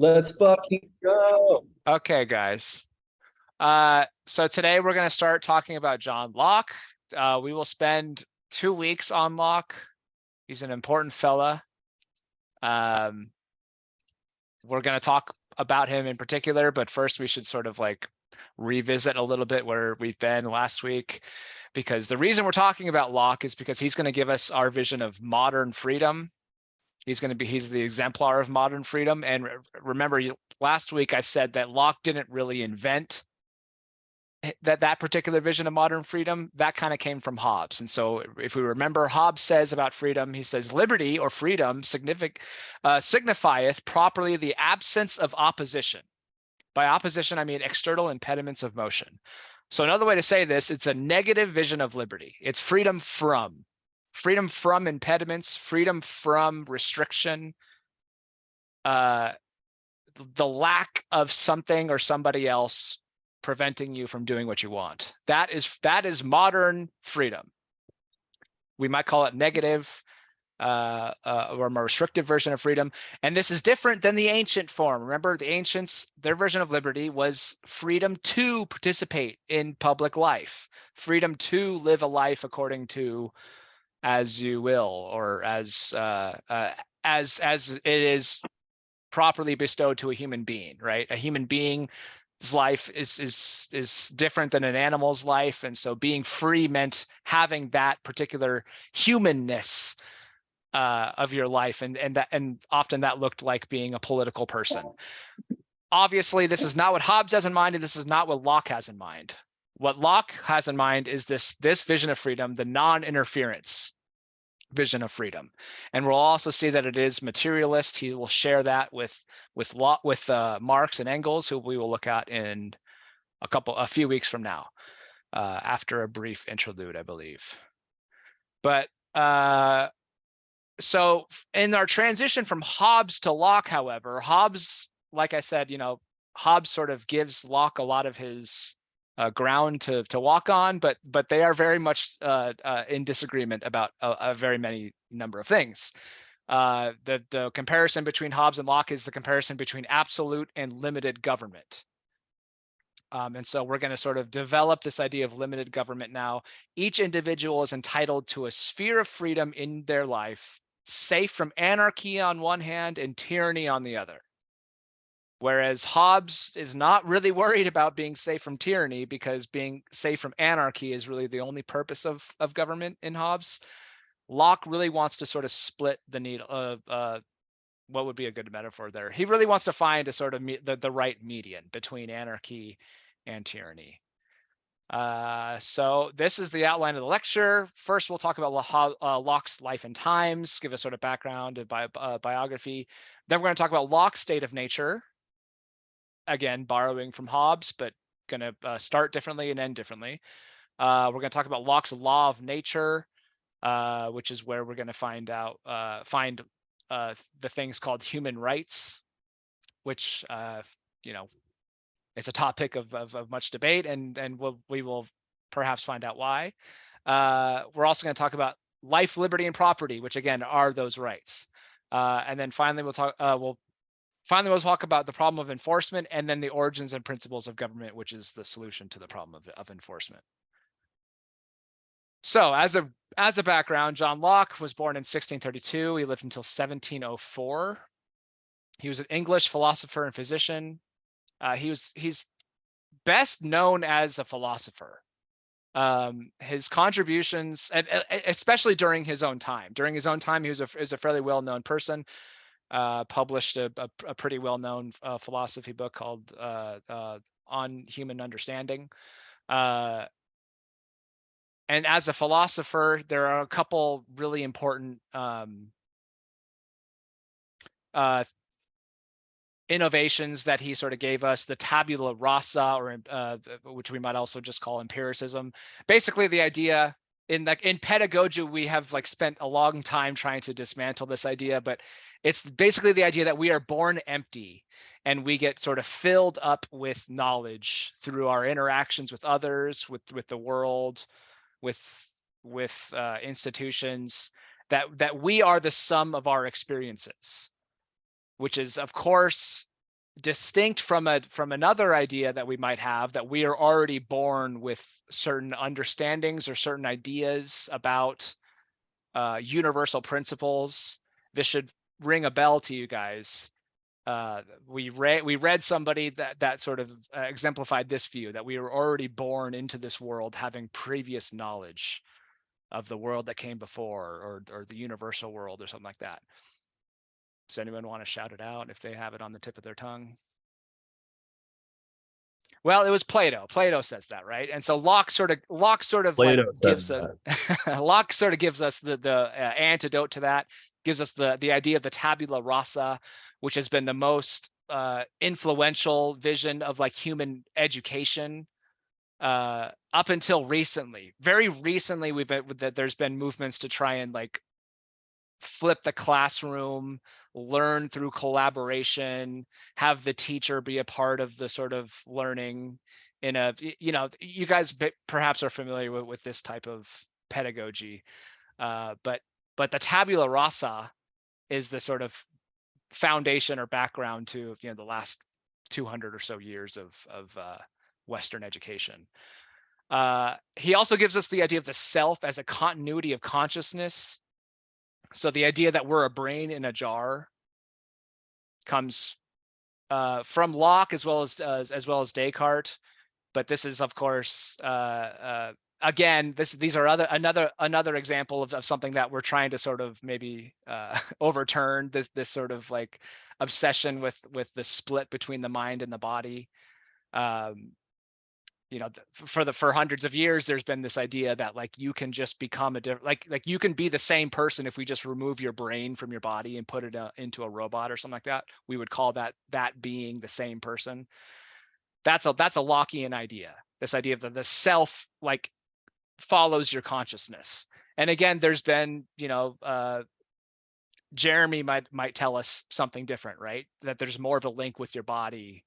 Let's fucking go. Okay, guys. So today we're going to start talking about John Locke. We will spend 2 weeks on Locke. He's an important fella. We're going to talk about him in particular, but first we should sort of like revisit a little bit where we've been last week, because the reason we're talking about Locke is because he's going to give us our vision of modern freedom. He's the exemplar of modern freedom. And remember, last week I said that Locke didn't really invent that particular vision of modern freedom. That kind of came from Hobbes. And so if we remember, Hobbes says about freedom, he says liberty or freedom signifieth properly the absence of opposition. By opposition, I mean external impediments of motion. So another way to say this, it's a negative vision of liberty. It's freedom from impediments, freedom from restriction, the lack of something or somebody else preventing you from doing what you want. That is modern freedom. We might call it negative or a more restrictive version of freedom. And this is different than the ancient form. Remember, the ancients, their version of liberty was freedom to participate in public life, freedom to live a life according to as you will, or as it is properly bestowed to a human being, right? A human being's life is different than an animal's life, and so being free meant having that particular humanness of your life, and often that looked like being a political person. Obviously, this is not what Hobbes has in mind, and this is not what Locke has in mind. What Locke has in mind is this vision of freedom, the non-interference vision of freedom. And we'll also see that it is materialist. He will share that with Marx and Engels, who we will look at in a few weeks from now, after a brief interlude, I believe. But so in our transition from Hobbes to Locke, however, Hobbes, like I said, Hobbes sort of gives Locke a lot of his ground to walk on, but they are very much in disagreement about a very many number of things. The comparison between Hobbes and Locke is the comparison between absolute and limited government. And so we're going to sort of develop this idea of limited government now. Each individual is entitled to a sphere of freedom in their life, safe from anarchy on one hand and tyranny on the other. Whereas Hobbes is not really worried about being safe from tyranny, because being safe from anarchy is really the only purpose of government in Hobbes. Locke really wants to sort of split the needle of what would be a good metaphor there. He really wants to find a sort of the right median between anarchy and tyranny. So this is the outline of the lecture. First, we'll talk about Locke's life and times, give a sort of background and biography. Then we're going to talk about Locke's state of nature. Again, borrowing from Hobbes, but going to start differently and end differently. We're going to talk about Locke's law of nature, which is where we're going to find the things called human rights, which is a topic of much debate, and we will perhaps find out why. We're also going to talk about life, liberty, and property, which again are those rights. And then finally, we'll talk about the problem of enforcement, and then the origins and principles of government, which is the solution to the problem of enforcement. So as a background, John Locke was born in 1632. He lived until 1704. He was an English philosopher and physician. He's best known as a philosopher. His contributions, especially during his own time, he was a fairly well-known person. Published a pretty well-known philosophy book called On Human Understanding. And as a philosopher, there are a couple really important innovations that he sort of gave us. The tabula rasa, or which we might also just call empiricism. Basically, the idea in pedagogy, we have spent a long time trying to dismantle this idea, but it's basically the idea that we are born empty and we get sort of filled up with knowledge through our interactions with others, with the world, with institutions, that we are the sum of our experiences, which is, of course, distinct from another idea that we might have, that we are already born with certain understandings or certain ideas about universal principles. This should ring a bell to you guys. We read somebody that sort of exemplified this view, that we were already born into this world having previous knowledge of the world that came before, or the universal world, or something like that. Does anyone want to shout it out if they have it on the tip of their tongue? Well, it was Plato. Plato says that, right? And so Locke sort of like Plato said gives us that. Locke sort of gives us the antidote to that. Gives us the idea of the tabula rasa, which has been the most influential vision of like human education up until recently. Very recently, there's been movements to try and like flip the classroom, learn through collaboration, have the teacher be a part of the sort of learning in a, you guys perhaps are familiar with this type of pedagogy, but the tabula rasa is the sort of foundation or background to the last 200 or so years of Western education. He also gives us the idea of the self as a continuity of consciousness. So the idea that we're a brain in a jar comes from Locke as well as Descartes, but this is of course again these are another example of something that we're trying to sort of maybe overturn, this sort of like obsession with the split between the mind and the body. For hundreds of years, there's been this idea that like you can just become a different, like you can be the same person if we just remove your brain from your body and put it into a robot or something like that. We would call that being the same person. That's a Lockean idea. This idea of the self like follows your consciousness. And again, there's been Jeremy might tell us something different, right? That there's more of a link with your body,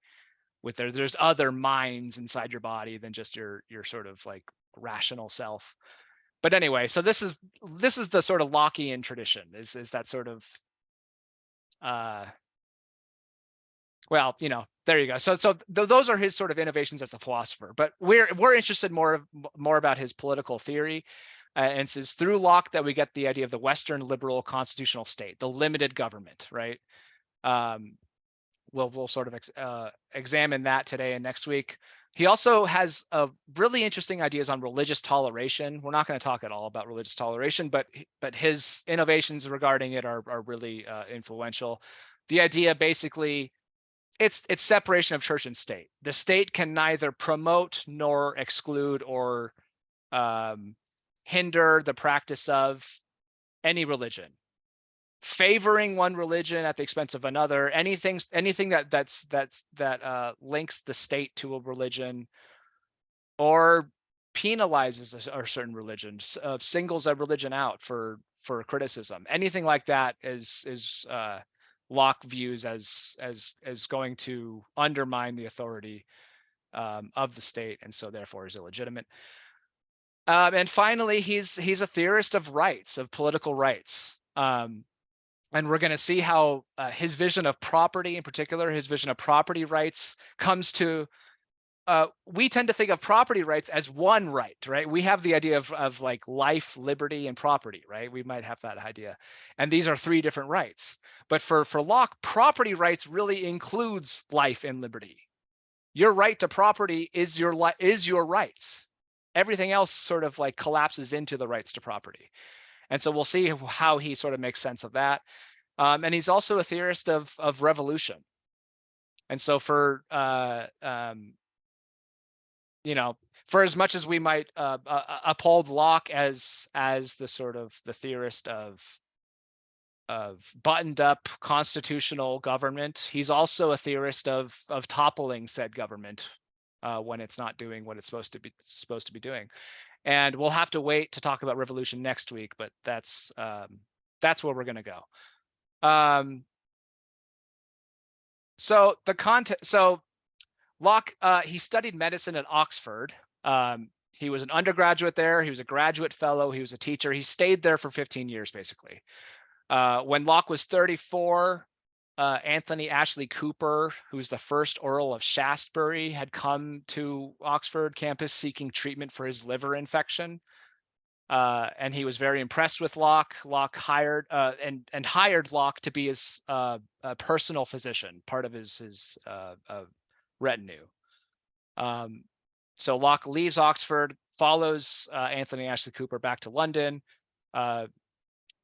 with there's other minds inside your body than just your sort of like rational self. But anyway, so this is the sort of Lockean tradition, is that sort of well, there you go. So those are his sort of innovations as a philosopher, but we're interested more about his political theory. And it's through Locke that we get the idea of the Western liberal constitutional state, the limited government, right? We'll sort of examine that today and next week. He also has really interesting ideas on religious toleration. We're not going to talk at all about religious toleration, but his innovations regarding it are really influential. The idea basically, it's separation of church and state. The state can neither promote nor exclude or hinder the practice of any religion. Favoring one religion at the expense of another, anything that links the state to a religion, or penalizes a certain religion, singles a religion out for criticism, anything like that is Locke views as going to undermine the authority of the state, and so therefore is illegitimate. And finally, he's a theorist of rights, of political rights. And we're going to see how his vision of property, in particular, his vision of property rights, comes to. We tend to think of property rights as one right? We have the idea of like life, liberty, and property, right? We might have that idea, and these are three different rights. But for Locke, property rights really includes life and liberty. Your right to property is your rights. Everything else sort of like collapses into the rights to property. And so we'll see how he sort of makes sense of that. And he's also a theorist of revolution. And so for as much as we might uphold Locke as the sort of the theorist of buttoned up constitutional government, he's also a theorist of toppling said government when it's not doing what it's supposed to be doing. And we'll have to wait to talk about revolution next week, but that's where we're going to go. So Locke, he studied medicine at Oxford. He was an undergraduate there. He was a graduate fellow. He was a teacher. He stayed there for 15 years, basically. When Locke was 34, Anthony Ashley Cooper, who's the first Earl of Shaftesbury, had come to Oxford campus seeking treatment for his liver infection. And he was very impressed with Locke. Locke hired and hired Locke to be his personal physician, part of his retinue. So Locke leaves Oxford, follows Anthony Ashley Cooper back to London,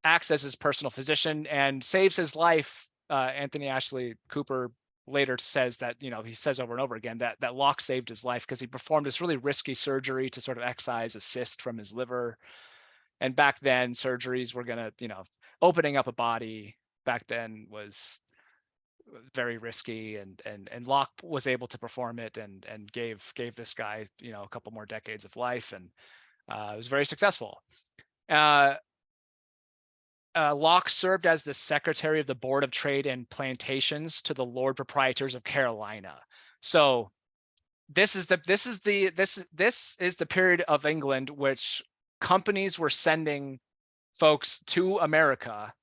acts as his personal physician, and saves his life. Anthony Ashley Cooper later says that, he says over and over again that Locke saved his life because he performed this really risky surgery to sort of excise a cyst from his liver. And back then, surgeries were gonna, opening up a body back then was very risky, and Locke was able to perform it and gave this guy, a couple more decades of life, and it was very successful. Locke served as the secretary of the Board of Trade and Plantations to the Lord Proprietors of Carolina. So this is the period of England which companies were sending folks to America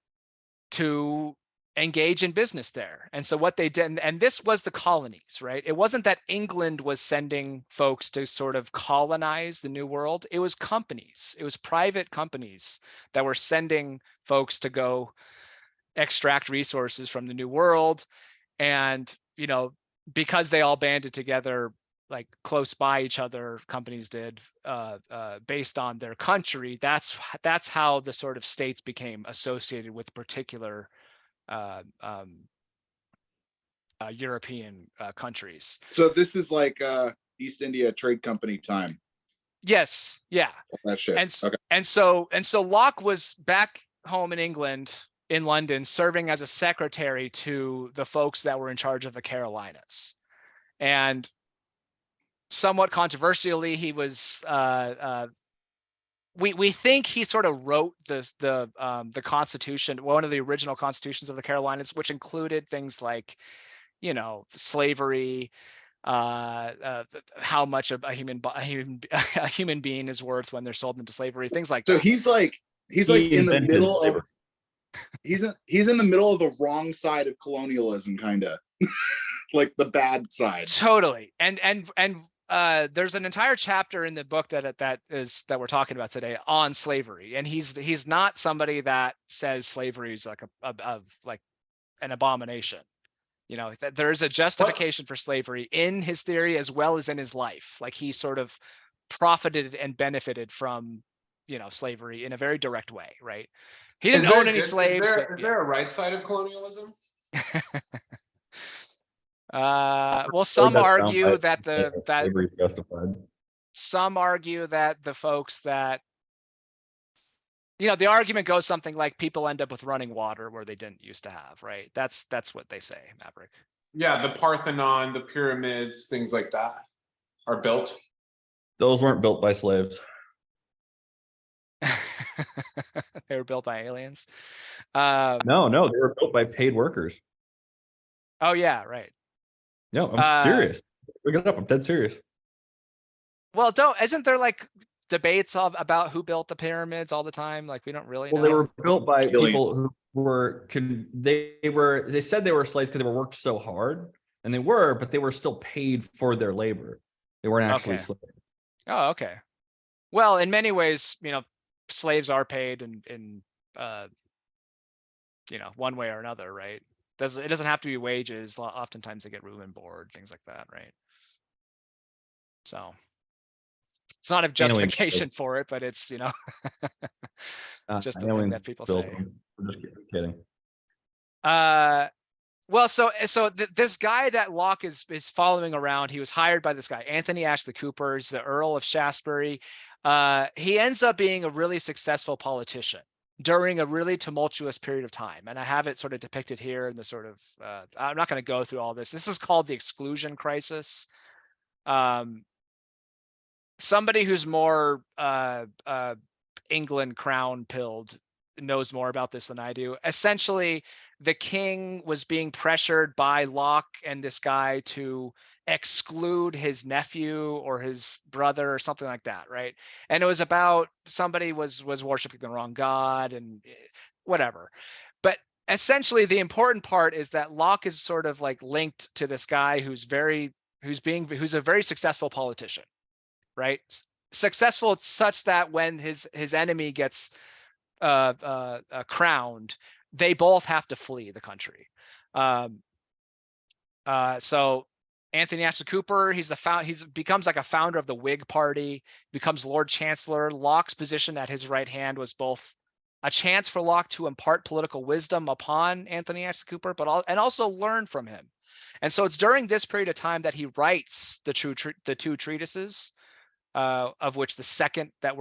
to engage in business there. And so what they did, and this was the colonies, right? It wasn't that England was sending folks to sort of colonize the New World. It was companies. It was private companies that were sending folks to go extract resources from the New World. And, because they all banded together, like close by each other, companies did, based on their country, that's how the sort of states became associated with particular European countries. So this is like East India Trade Company time. Yes, yeah. All that shit. Okay. And so Locke was back home in England, in London, serving as a secretary to the folks that were in charge of the Carolinas. And somewhat controversially, he was we think he sort of wrote the Constitution, one of the original constitutions of the Carolinas, which included things like, slavery, how much a human being is worth when they're sold into slavery, things like that. So he's like in the middle of he's in the middle of the wrong side of colonialism, kind of like the bad side. Totally. And there's an entire chapter in the book that we're talking about today on slavery, and he's not somebody that says slavery is like like an abomination. There's a justification for slavery in his theory as well as in his life. Like he sort of profited and benefited from, slavery in a very direct way, right? He didn't own any slaves. Is there a right side of colonialism? Well, some argue that slavery is justified. Some argue that the folks that, the argument goes something like people end up with running water where they didn't used to have, right? That's what they say, Maverick. Yeah, the Parthenon, the pyramids, things like that are built. Those weren't built by slaves. They were built by aliens. No, they were built by paid workers. Oh yeah, right. No, I'm serious. Look it up. I'm dead serious. Well, isn't there like debates about who built the pyramids all the time? Like we don't really know. They were built by people who were they said they were slaves because they were worked so hard, and they were, but they were still paid for their labor. They weren't actually slaves. Oh, okay. Well, in many ways, slaves are paid in one way or another, right? It doesn't have to be wages. Oftentimes they get room and board, things like that, right? So it's not a justification for it, but it's, just the thing that people say. I'm just kidding. Well, so this guy that Locke is following around, he was hired by this guy, Anthony Ashley Cooper, the Earl of Shaftesbury. He ends up being a really successful politician during a really tumultuous period of time. And I have it sort of depicted here in the sort of, I'm not going to go through all this. This is called the Exclusion Crisis. Somebody who's more England crown pilled knows more about this than I do. Essentially, the king was being pressured by Locke and this guy to exclude his nephew or his brother or something like that, right? And it was about somebody was worshiping the wrong god and whatever. But essentially the important part is that Locke is sort of like linked to this guy who's a very successful politician, right? Successful such that when his enemy gets crowned, they both have to flee the country. So Anthony Astor Cooper, he becomes like a founder of the Whig Party, becomes Lord Chancellor. Locke's position at his right hand was both a chance for Locke to impart political wisdom upon Anthony Astor Cooper, and also learn from him. And so it's during this period of time that he writes the two treatises, of which the second that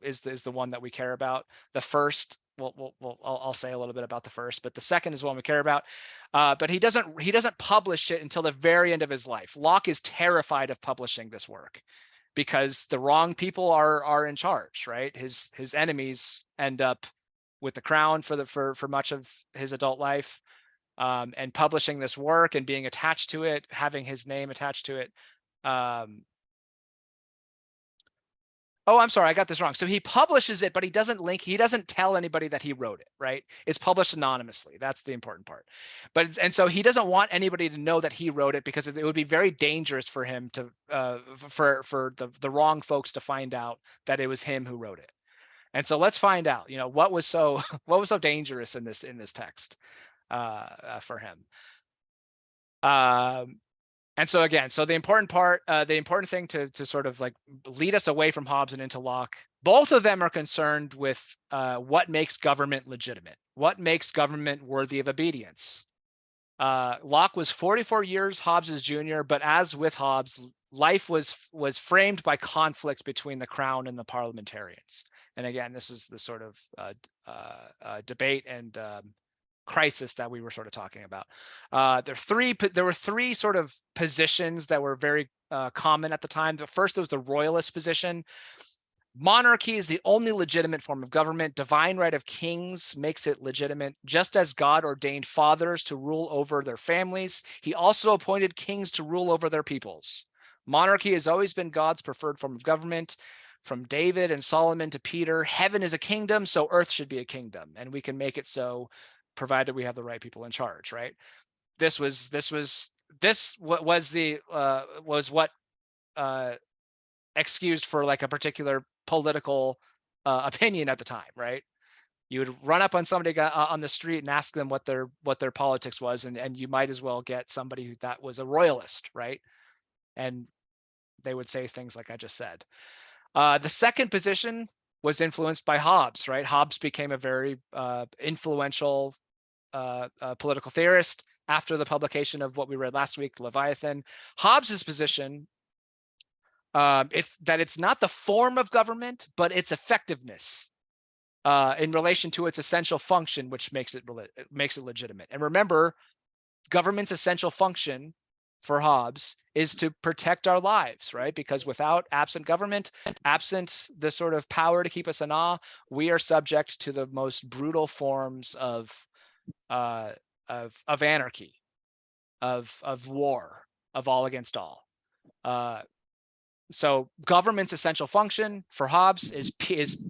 is the one that we care about. The first, I'll say a little bit about the first, but the second is one we care about. But he doesn't publish it until the very end of his life. Locke is terrified of publishing this work because the wrong people are in charge, right? His enemies end up with the crown for much of his adult life, and publishing this work and being attached to it, having his name attached to it. Oh, I'm sorry, I got this wrong. So he publishes it, but he doesn't tell anybody that he wrote it, right? It's published anonymously. That's the important part. And so he doesn't want anybody to know that he wrote it because it would be very dangerous for him to, for the wrong folks to find out that it was him who wrote it. And so let's find out, what was so dangerous in this text, for him. And so again, the important thing to sort of like lead us away from Hobbes and into Locke, both of them are concerned with what makes government legitimate, what makes government worthy of obedience. Locke was 44 years Hobbes's junior, but as with Hobbes, life was framed by conflict between the crown and the parliamentarians. And again, this is the sort of debate and crisis that we were sort of talking about. There were three sort of positions that were very common at the time. The first was the royalist position. Monarchy is the only legitimate form of government. Divine right of kings makes it legitimate. Just as God ordained fathers to rule over their families, he also appointed kings to rule over their peoples. Monarchy has always been God's preferred form of government. From David and Solomon to Peter, heaven is a kingdom, so earth should be a kingdom, and we can make it so provided we have the right people in charge, right? This was what excused for like a particular political opinion at the time, right? You would run up on somebody on the street and ask them what their politics was, and you might as well get somebody that was a royalist, right? And they would say things like I just said. The second position was influenced by Hobbes, right? Hobbes became a very influential political theorist after the publication of what we read last week, Leviathan. Hobbes's position, it's not the form of government, but its effectiveness in relation to its essential function, which makes it legitimate. And remember, government's essential function for Hobbes is to protect our lives, right? Because absent government, absent the sort of power to keep us in awe, we are subject to the most brutal forms of anarchy, of war, of all against all. So government's essential function for Hobbes is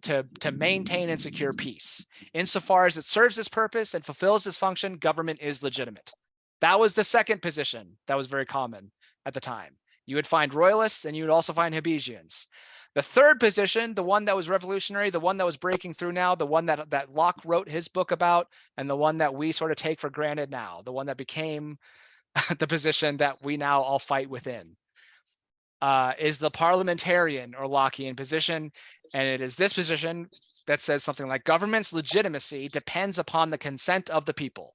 to maintain and secure peace. Insofar as it serves this purpose and fulfills this function, government is legitimate. That was the second position that was very common at the time. You would find royalists and you would also find Hobbesians. The third position, the one that was revolutionary, the one that was breaking through now, the one that Locke wrote his book about, and the one that we sort of take for granted now, the one that became the position that we now all fight within, is the parliamentarian or Lockean position. And it is this position that says something like government's legitimacy depends upon the consent of the people.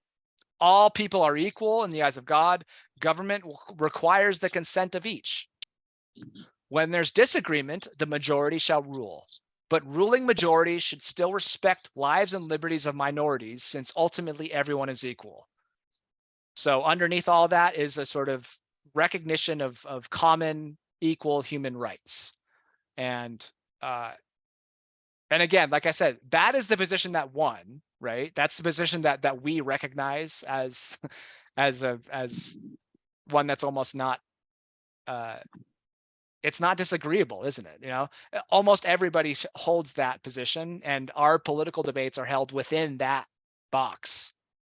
All people are equal in the eyes of God. Government requires the consent of each. When there's disagreement, the majority shall rule. But ruling majorities should still respect lives and liberties of minorities, since ultimately everyone is equal. So underneath all that is a sort of recognition of common equal human rights. And again, like I said, that is the position that won, right? That's the position that we recognize as one that's almost not it's not disagreeable, isn't it? Almost everybody holds that position, and our political debates are held within that box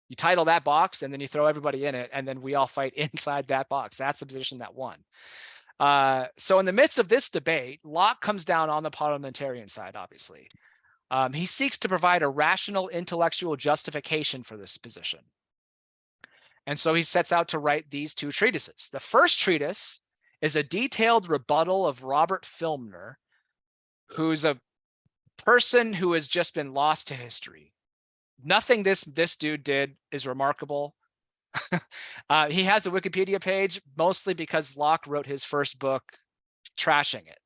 You title that box and then you throw everybody in it, and then we all fight inside that box. That's the position that won. So in the midst of this debate, Locke comes down on the parliamentarian side, obviously. He seeks to provide a rational intellectual justification for this position. And so he sets out to write these two treatises. The first treatise is a detailed rebuttal of Robert Filmer, who's a person who has just been lost to history. Nothing this dude did is remarkable. He has a Wikipedia page mostly because Locke wrote his first book trashing it.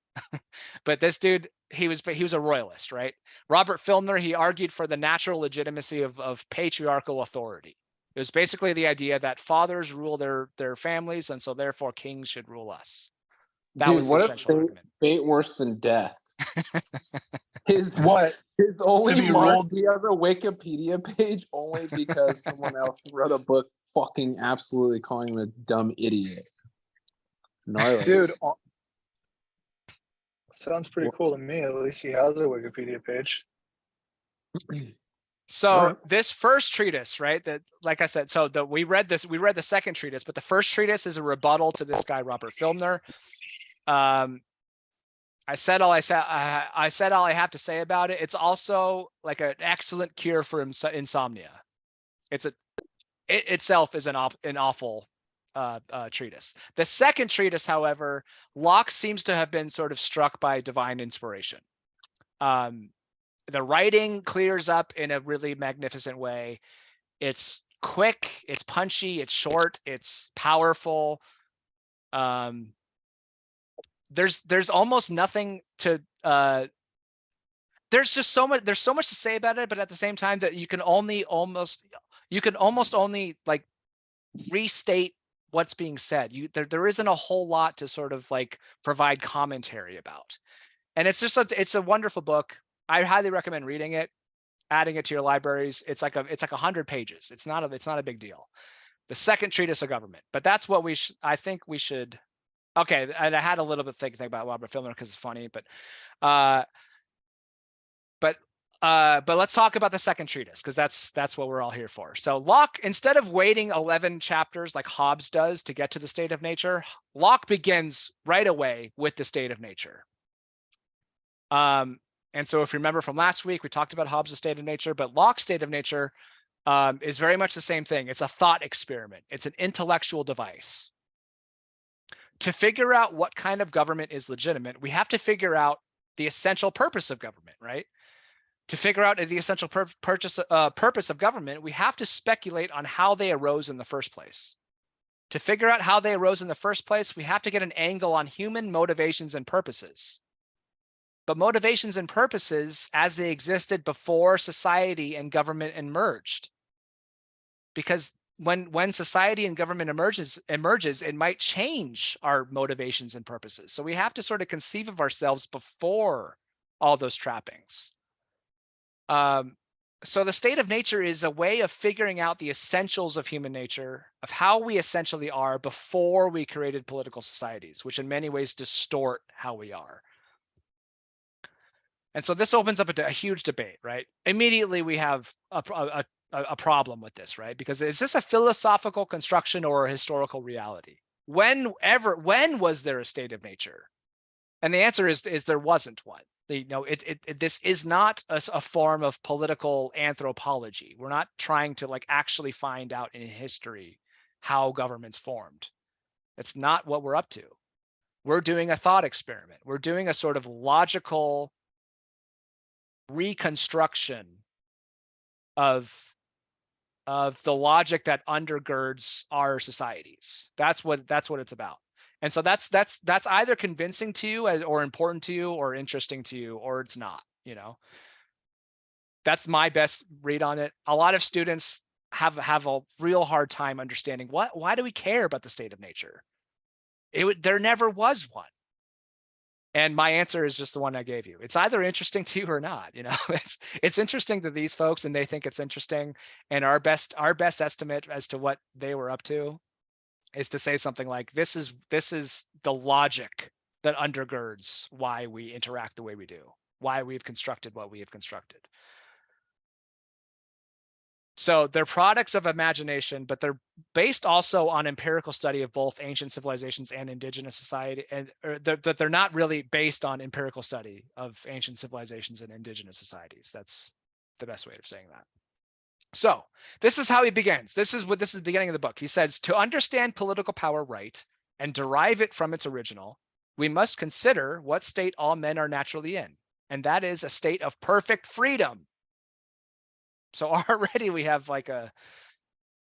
But this dude, he was a royalist, right? Robert Filmer, he argued for the natural legitimacy of patriarchal authority. It was basically the idea that fathers rule their families, and so therefore kings should rule us. That Dude, was the what if essential argument. fate worse than death? His What? his only To be mark, ruled- he has a Wikipedia page only because someone else wrote a book fucking absolutely calling him a dumb idiot. Gnarly. Dude, sounds pretty cool to me. At least he has a Wikipedia page. So Alright. this first treatise, right? That, like I said, so we read the second treatise, but the first treatise is a rebuttal to this guy Robert Filmer. I said all I have to say about it. It's also like an excellent cure for insomnia. It itself is an awful treatise. The second treatise, however, Locke seems to have been sort of struck by divine inspiration. The writing clears up in a really magnificent way. It's quick, it's punchy, it's short, it's powerful. There's almost nothing to there's so much to say about it, but at the same time that you can almost only like restate what's being said. There isn't a whole lot to sort of like provide commentary about. And it's a wonderful book. I highly recommend reading it, adding it to your libraries. It's like 100 pages. It's not a big deal. The second treatise of government, but that's what I think we should. Okay, and I had a little bit think about Robert Filmer because it's funny, but let's talk about the second treatise because that's what we're all here for. So Locke, instead of waiting 11 chapters like Hobbes does to get to the state of nature, Locke begins right away with the state of nature. And so if you remember from last week, we talked about Hobbes' state of nature, but Locke's state of nature is very much the same thing. It's a thought experiment. It's an intellectual device. To figure out what kind of government is legitimate, we have to figure out the essential purpose of government, right? To figure out the essential purpose of government, we have to speculate on how they arose in the first place. To figure out how they arose in the first place, we have to get an angle on human motivations and purposes. But motivations and purposes as they existed before society and government emerged. Because when society and government emerges, it might change our motivations and purposes. So we have to sort of conceive of ourselves before all those trappings. So the state of nature is a way of figuring out the essentials of human nature, of how we essentially are before we created political societies, which in many ways distort how we are. And so this opens up a huge debate, right? Immediately we have a problem with this, right? Because is this a philosophical construction or a historical reality? When was there a state of nature? And the answer is there wasn't one. This is not a form of political anthropology. We're not trying to like actually find out in history how governments formed. It's not what we're up to. We're doing a thought experiment. We're doing a sort of logical reconstruction of the logic that undergirds our societies. That's what it's about. And so that's either convincing to you or important to you or interesting to you, or it's not, That's my best read on it. A lot of students have a real hard time understanding why do we care about the state of nature? There never was one. And my answer is just the one I gave you. It's either interesting to you or not. It's interesting to these folks and they think it's interesting. And our best estimate as to what they were up to is to say something like, this is the logic that undergirds why we interact the way we do, why we've constructed what we have constructed. So they're products of imagination, but they're based also on empirical study of both ancient civilizations and indigenous society, and that they're not really based on empirical study of ancient civilizations and indigenous societies. That's the best way of saying that. So this is how he begins. This is the beginning of the book. He says, to understand political power right and derive it from its original, we must consider what state all men are naturally in, and that is a state of perfect freedom. So already we have like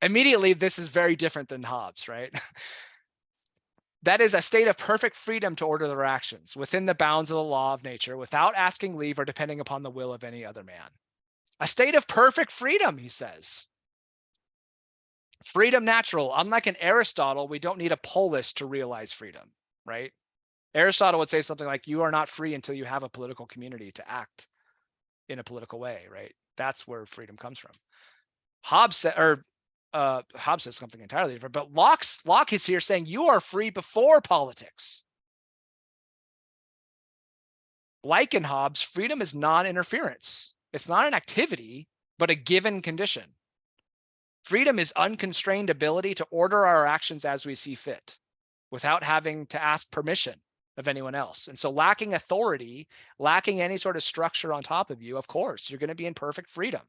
immediately this is very different than Hobbes, right? That is a state of perfect freedom to order their actions within the bounds of the law of nature without asking leave or depending upon the will of any other man. A state of perfect freedom, he says. Freedom natural. Unlike an Aristotle, we don't need a polis to realize freedom, right? Aristotle would say something like, you are not free until you have a political community to act in a political way, right? That's where freedom comes from. Hobbes says something entirely different, but Locke is here saying you are free before politics. Like in Hobbes, freedom is non-interference. It's not an activity, but a given condition. Freedom is unconstrained ability to order our actions as we see fit, without having to ask permission of anyone else. And so lacking authority, lacking any sort of structure on top of you, of course, you're going to be in perfect freedom.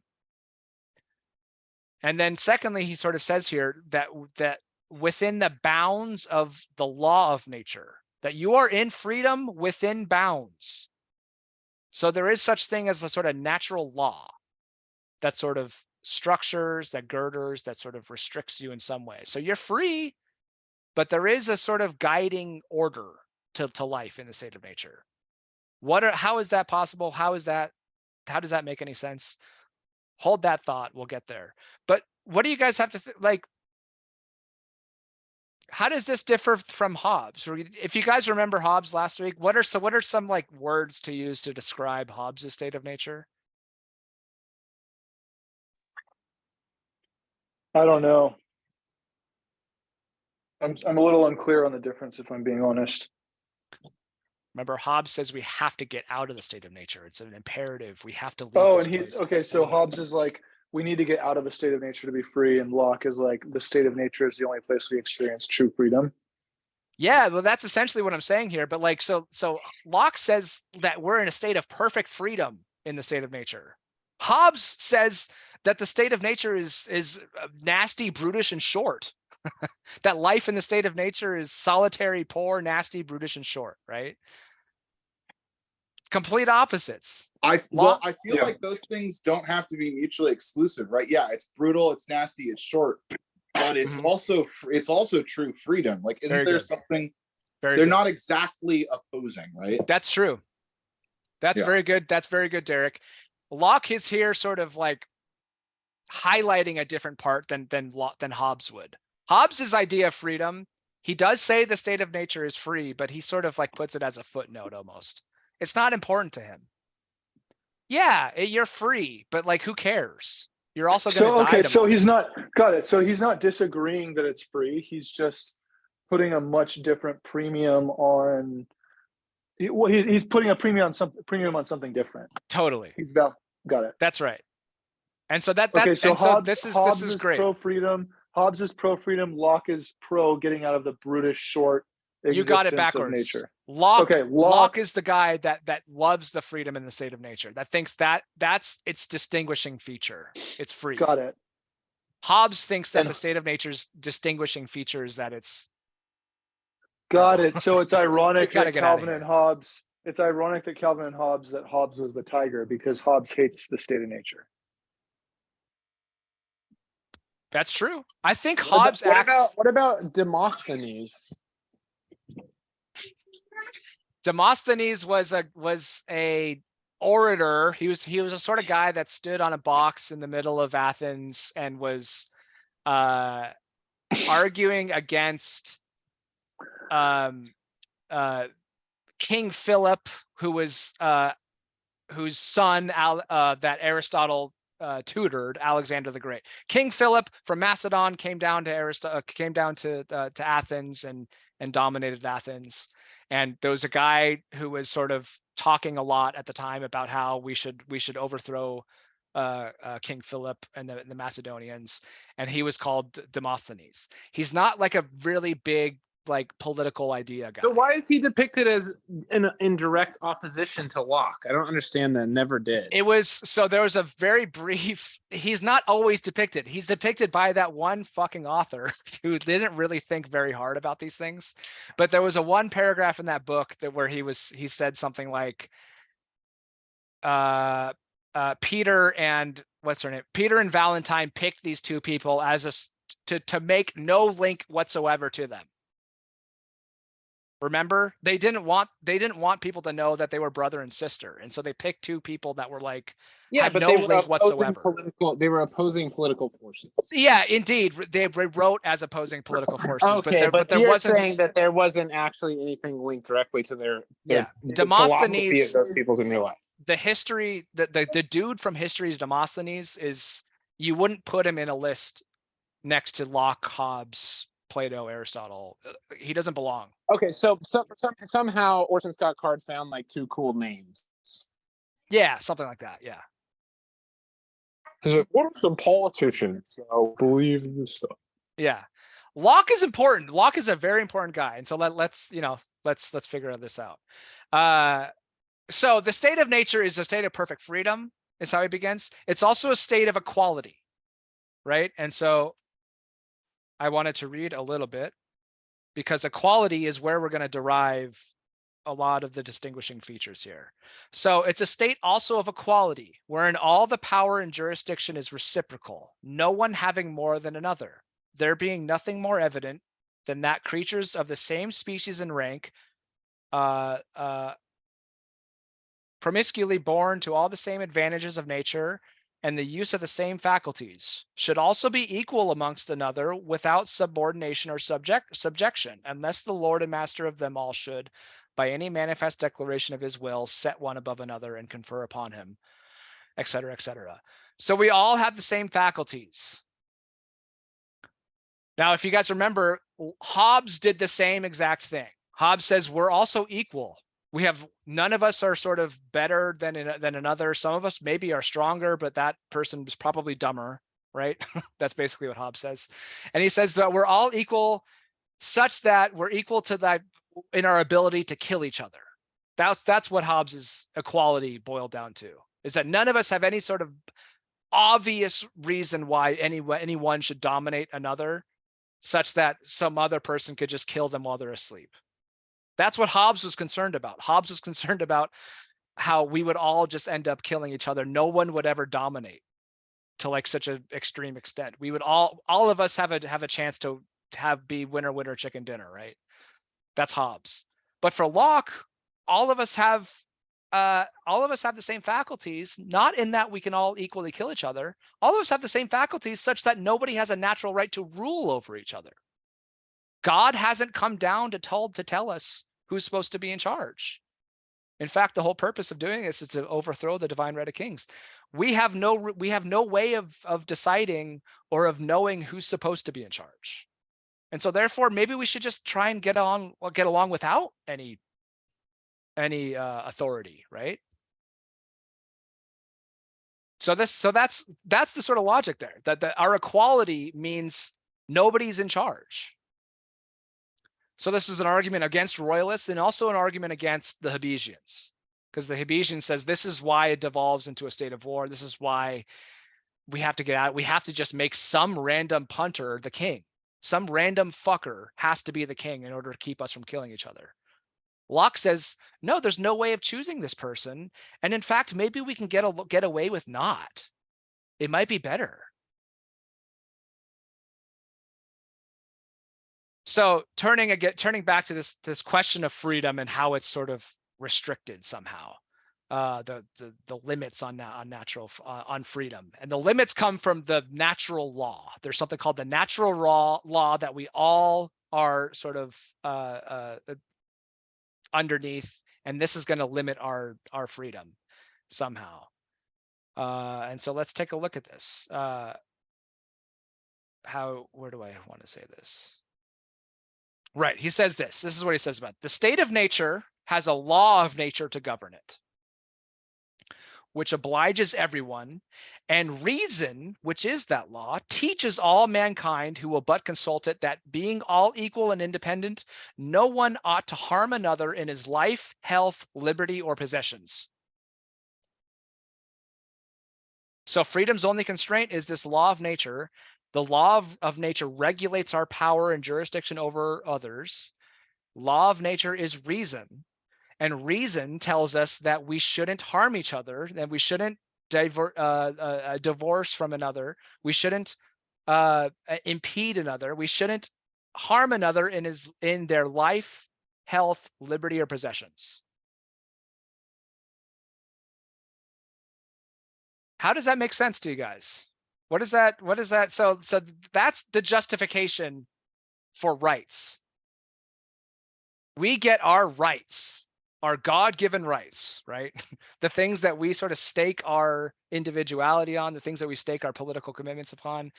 And then secondly, he sort of says here that within the bounds of the law of nature, that you are in freedom within bounds. So there is such thing as a sort of natural law that sort of structures, that girders, that sort of restricts you in some way. So you're free, but there is a sort of guiding order to life in the state of nature. How is that possible? How does that make any sense? Hold that thought. We'll get there. But what do you guys have to like? How does this differ from Hobbes? If you guys remember Hobbes last week, what are some like words to use to describe Hobbes' state of nature? I don't know. I'm a little unclear on the difference, if I'm being honest. Remember, Hobbes says we have to get out of the state of nature. It's an imperative. We have to leave. Oh, and okay, so Hobbes is like, we need to get out of a state of nature to be free, and Locke is like, the state of nature is the only place we experience true freedom. Yeah, well, that's essentially what I'm saying here. But like, so Locke says that we're in a state of perfect freedom in the state of nature. Hobbes says that the state of nature is nasty, brutish, and short. That life in the state of nature is solitary, poor, nasty, brutish, and short, right? Complete opposites. I feel like those things don't have to be mutually exclusive, right? Yeah, it's brutal, it's nasty, it's short, but it's also true freedom. Like, isn't there something? They're not exactly opposing, right? That's true. That's very good. That's very good, Derek. Locke is here sort of like highlighting a different part than Hobbes would. Hobbes' idea of freedom, he does say the state of nature is free, but he sort of like puts it as a footnote almost. It's not important to him. Yeah, you're free, but like, who cares? You're also going to die. Okay, so he's not got it. So he's not disagreeing that it's free. He's just putting a much different premium on. He's putting a premium on something different. Totally. Got it. That's right. And so this is great. Pro freedom. Hobbes is pro freedom. Locke is pro getting out of the brutish, short. You got it backwards. Of nature. Locke is the guy that loves the freedom in the state of nature. That thinks that's its distinguishing feature. It's free. Got it. Hobbes thinks that the state of nature's distinguishing feature is that it's. Got it. So it's ironic that Calvin and Hobbes. It's ironic that Calvin and Hobbes that Hobbes was the tiger because Hobbes hates the state of nature. That's true. I think Hobbes. What about Demosthenes? Demosthenes was a orator. He was a sort of guy that stood on a box in the middle of Athens and was arguing against King Philip, whose son that Aristotle tutored, Alexander the Great. King Philip from Macedon came down to Athens and dominated Athens. And there was a guy who was sort of talking a lot at the time about how we should overthrow King Philip and the Macedonians, and he was called Demosthenes. He's not like a really big like political idea guy. So why is he depicted as in direct opposition to Locke? I don't understand that. Never did. It was so there was a very brief. He's not always depicted. He's depicted by that one fucking author who didn't really think very hard about these things. But there was a one paragraph in that book where he said something like, Peter and what's her name? Peter and Valentine picked these two people as to make no link whatsoever to them. Remember, they didn't want people to know that they were brother and sister, and so they picked two people that were like had but no they were link whatsoever. They were opposing political forces. Yeah, indeed, they wrote as opposing political forces. Okay, but there you're wasn't saying that there wasn't actually anything linked directly to their Demosthenes. philosophy of those people's in real life. The history, the dude from History's Demosthenes is, you wouldn't put him in a list next to Locke, Hobbes, Plato, Aristotle. He doesn't belong. Okay, so somehow Orson Scott Card found like two cool names. Yeah, something like that. Yeah. He's like, what are some politicians that believe in this stuff? Yeah. Locke is important. Locke is a very important guy. And so let's figure this out. So the state of nature is a state of perfect freedom, is how he begins. It's also a state of equality, right? And so I wanted to read a little bit, because equality is where we're going to derive a lot of the distinguishing features here. So it's a state also of equality, wherein all the power and jurisdiction is reciprocal, no one having more than another, there being nothing more evident than that creatures of the same species and rank, promiscuously born to all the same advantages of nature and the use of the same faculties, should also be equal amongst another without subordination or subjection, unless the Lord and Master of them all should, by any manifest declaration of his will, set one above another and confer upon him, etc., etc. So we all have the same faculties. Now, if you guys remember, Hobbes did the same exact thing. Hobbes says we're also equal. We have, none of us are sort of better than another. Some of us maybe are stronger, but that person was probably dumber, right? That's basically what Hobbes says. And he says that we're all equal, such that we're equal to that in our ability to kill each other. That's what Hobbes's equality boiled down to, is that none of us have any sort of obvious reason why anyone should dominate another, such that some other person could just kill them while they're asleep. That's what Hobbes was concerned about. Hobbes was concerned about how we would all just end up killing each other. No one would ever dominate to like such an extreme extent. We would all of us have a chance to be winner chicken dinner, right? That's Hobbes. But for Locke, all of us have the same faculties, not in that we can all equally kill each other. All of us have the same faculties such that nobody has a natural right to rule over each other. God hasn't come down to tell us who's supposed to be in charge. In fact, the whole purpose of doing this is to overthrow the divine right of kings. We have no way of deciding or of knowing who's supposed to be in charge. And so therefore, maybe we should just try and get along without any authority, right? So that's the sort of logic there, that our equality means nobody's in charge. So this is an argument against royalists and also an argument against the Hobbesians, because the Hobbesian says this is why it devolves into a state of war. This is why we have to get out. We have to just make some random punter the king. Some random fucker has to be the king in order to keep us from killing each other. Locke says, no, there's no way of choosing this person. And in fact, maybe we can get away with not. It might be better. So turning back to this question of freedom and how it's sort of restricted somehow, the limits on freedom, and the limits come from the natural law. There's something called the natural law that we all are sort of underneath, and this is going to limit our freedom somehow. And so let's take a look at this. Where do I want to say this? Right, he says this. This is what he says about it. The state of nature has a law of nature to govern it. which obliges everyone, and reason, which is that law, teaches all mankind who will but consult it that being all equal and independent, no one ought to harm another in his life, health, liberty, or possessions. So freedom's only constraint is this law of nature. The law of nature regulates our power and jurisdiction over others. Law of nature is reason. And reason tells us that we shouldn't harm each other, that we shouldn't divorce from another. We shouldn't impede another. We shouldn't harm another in their life, health, liberty, or possessions. How does that make sense to you guys? What is that? What is that? So that's the justification for rights. We get our rights, our God-given rights, right? The things that we sort of stake our individuality on, the things that we stake our political commitments upon.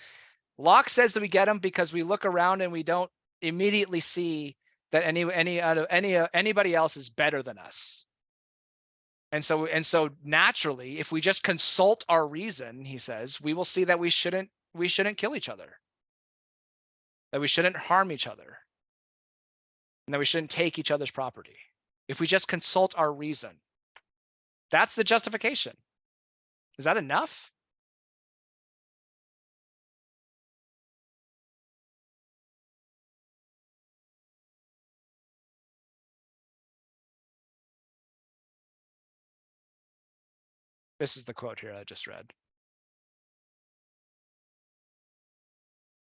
Locke says that we get them because we look around and we don't immediately see that anybody else is better than us. And so naturally, if we just consult our reason, he says, we will see that we shouldn't kill each other, that we shouldn't harm each other, and that we shouldn't take each other's property. If we just consult our reason, that's the justification. Is that enough? This is the quote here I just read.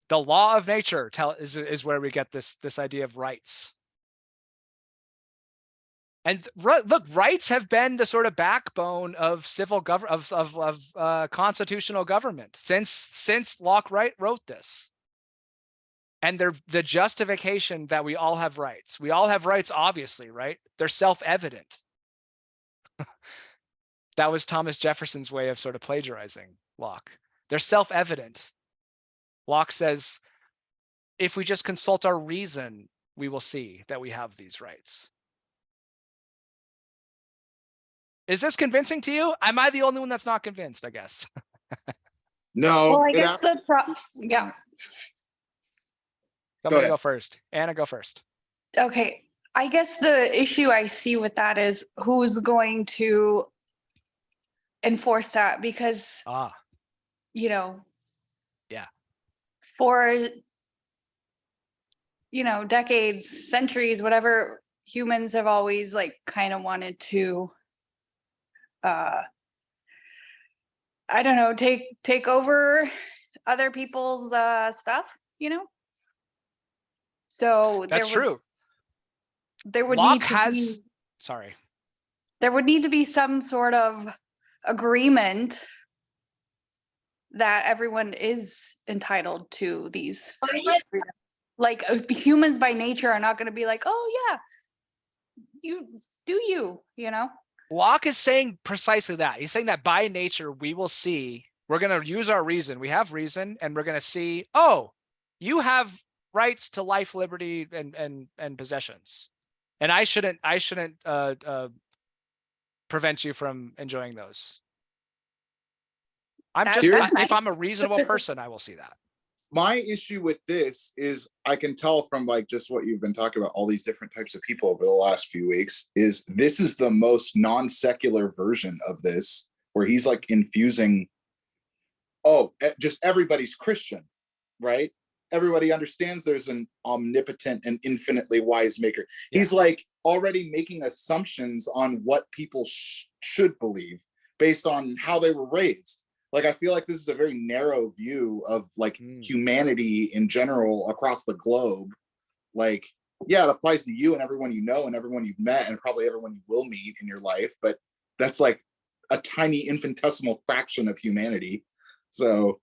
The law of nature is where we get this idea of rights. And look, rights have been the sort of backbone of civil government, of constitutional government since Locke wrote this. And they're the justification that we all have rights. We all have rights, obviously, right? They're self-evident. That was Thomas Jefferson's way of sort of plagiarizing Locke. They're self-evident. Locke says, if we just consult our reason, we will see that we have these rights. Is this convincing to you? Am I the only one that's not convinced, I guess? No. Well, I guess yeah. Somebody go first. Anna, go first. Okay. I guess the issue I see with that is who's going to enforce that, because you know, for decades, centuries, whatever, humans have always like kind of wanted to I don't know, take over other people's stuff, so that's true. There would Locke need to be sorry. There would need to be some sort of agreement that everyone is entitled to these freedoms. Like humans by nature are not going to be like, oh yeah, you know. Locke is saying precisely that. He's saying that by nature we will see, we're going to use our reason. We have reason, and we're going to see, oh, you have rights to life, liberty, and possessions, and I shouldn't prevent you from enjoying those. If I'm a reasonable person, I will see that. My issue with this is I can tell from like just what you've been talking about, all these different types of people over the last few weeks, is this is the most non-secular version of this, where he's like infusing, just everybody's Christian, right? Everybody understands there's an omnipotent and infinitely wise maker. Yeah. He's like already making assumptions on what people should believe based on how they were raised. Like, I feel like this is a very narrow view of like humanity in general across the globe. Like, yeah, it applies to you and everyone you know and everyone you've met and probably everyone you will meet in your life, but that's like a tiny infinitesimal fraction of humanity. So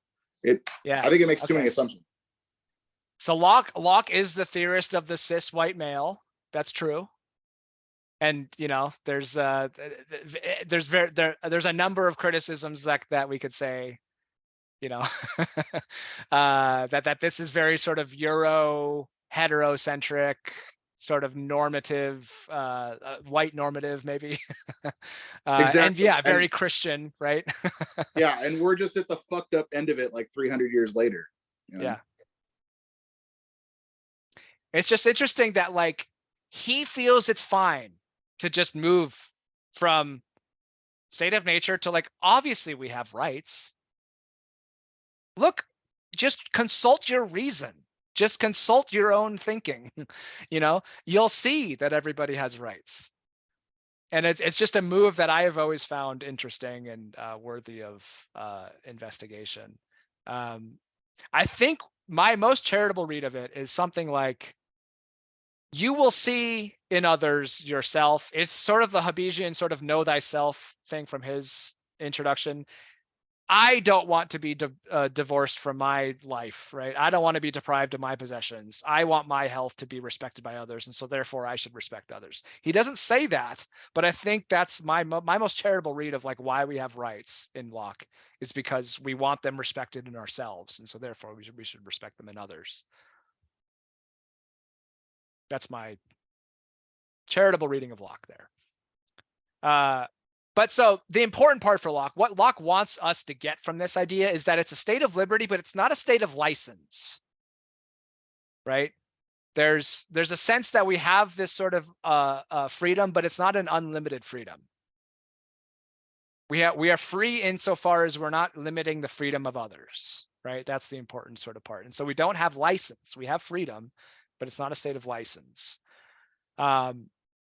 I think it makes too many assumptions. So Locke is the theorist of the cis white male. That's true. And there's a number of criticisms that we could say, that this is very sort of Euro heterocentric, sort of normative, white normative maybe. Exactly. And yeah, very Christian, right? Yeah, and we're just at the fucked up end of it like 300 years later. You know? Yeah. It's just interesting that like he feels it's fine to just move from state of nature to like, obviously we have rights. Look, just consult your reason. Just consult your own thinking. You know, you'll see that everybody has rights. And it's just a move that I have always found interesting and worthy of investigation. I think my most charitable read of it is something like, you will see in others yourself. It's sort of the Hobbesian sort of know thyself thing from his introduction. I don't want to be divorced from my life, right? I don't want to be deprived of my possessions. I want my health to be respected by others, and so therefore I should respect others. He doesn't say that, but I think that's my most charitable read of like why we have rights in Locke is because we want them respected in ourselves, and so therefore we should respect them in others. That's my charitable reading of Locke there. But so the important part for Locke, what Locke wants us to get from this idea is that it's a state of liberty, but it's not a state of license, right? There's a sense that we have this sort of freedom, but it's not an unlimited freedom. We are free insofar as we're not limiting the freedom of others, right? That's the important sort of part. And so we don't have license. We have freedom, but it's not a state of license.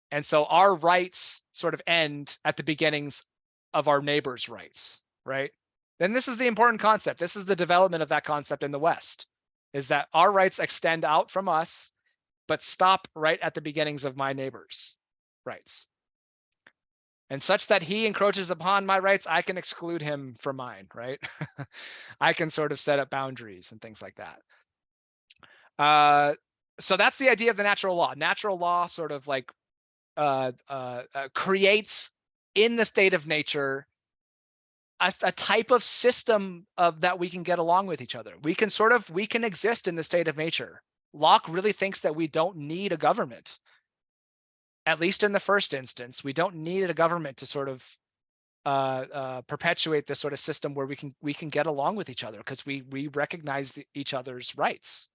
And so our rights sort of end at the beginnings of our neighbor's rights, right? Then this is the important concept. This is the development of that concept in the West, is that our rights extend out from us, but stop right at the beginnings of my neighbor's rights. And such that he encroaches upon my rights, I can exclude him from mine, right? I can sort of set up boundaries and things like that. So that's the idea of the natural law. Natural law sort of like creates in the state of nature a type of system of that we can get along with each other. We can exist in the state of nature. Locke really thinks that we don't need a government. At least in the first instance, we don't need a government to sort of perpetuate this sort of system where we can get along with each other because we recognize each other's rights.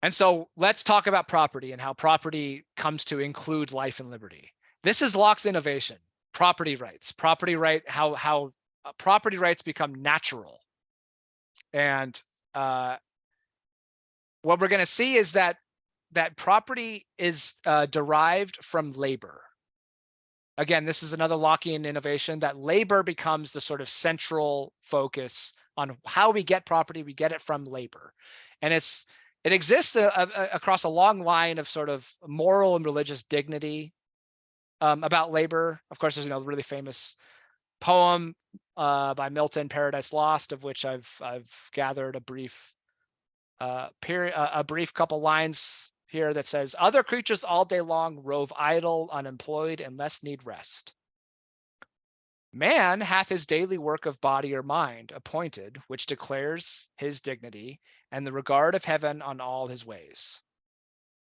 And so let's talk about property and how property comes to include life and liberty. This is Locke's innovation, property rights, how property rights become natural. And what we're going to see is that property is derived from labor. Again, this is another Lockean innovation, that labor becomes the sort of central focus on how we get property. We get it from labor. And it exists across a long line of sort of moral and religious dignity about labor. Of course, there's a really famous poem by Milton, Paradise Lost, of which I've gathered a brief couple lines here that says, "Other creatures all day long rove idle, unemployed, and less need rest. Man hath his daily work of body or mind appointed, which declares his dignity and the regard of heaven on all his ways."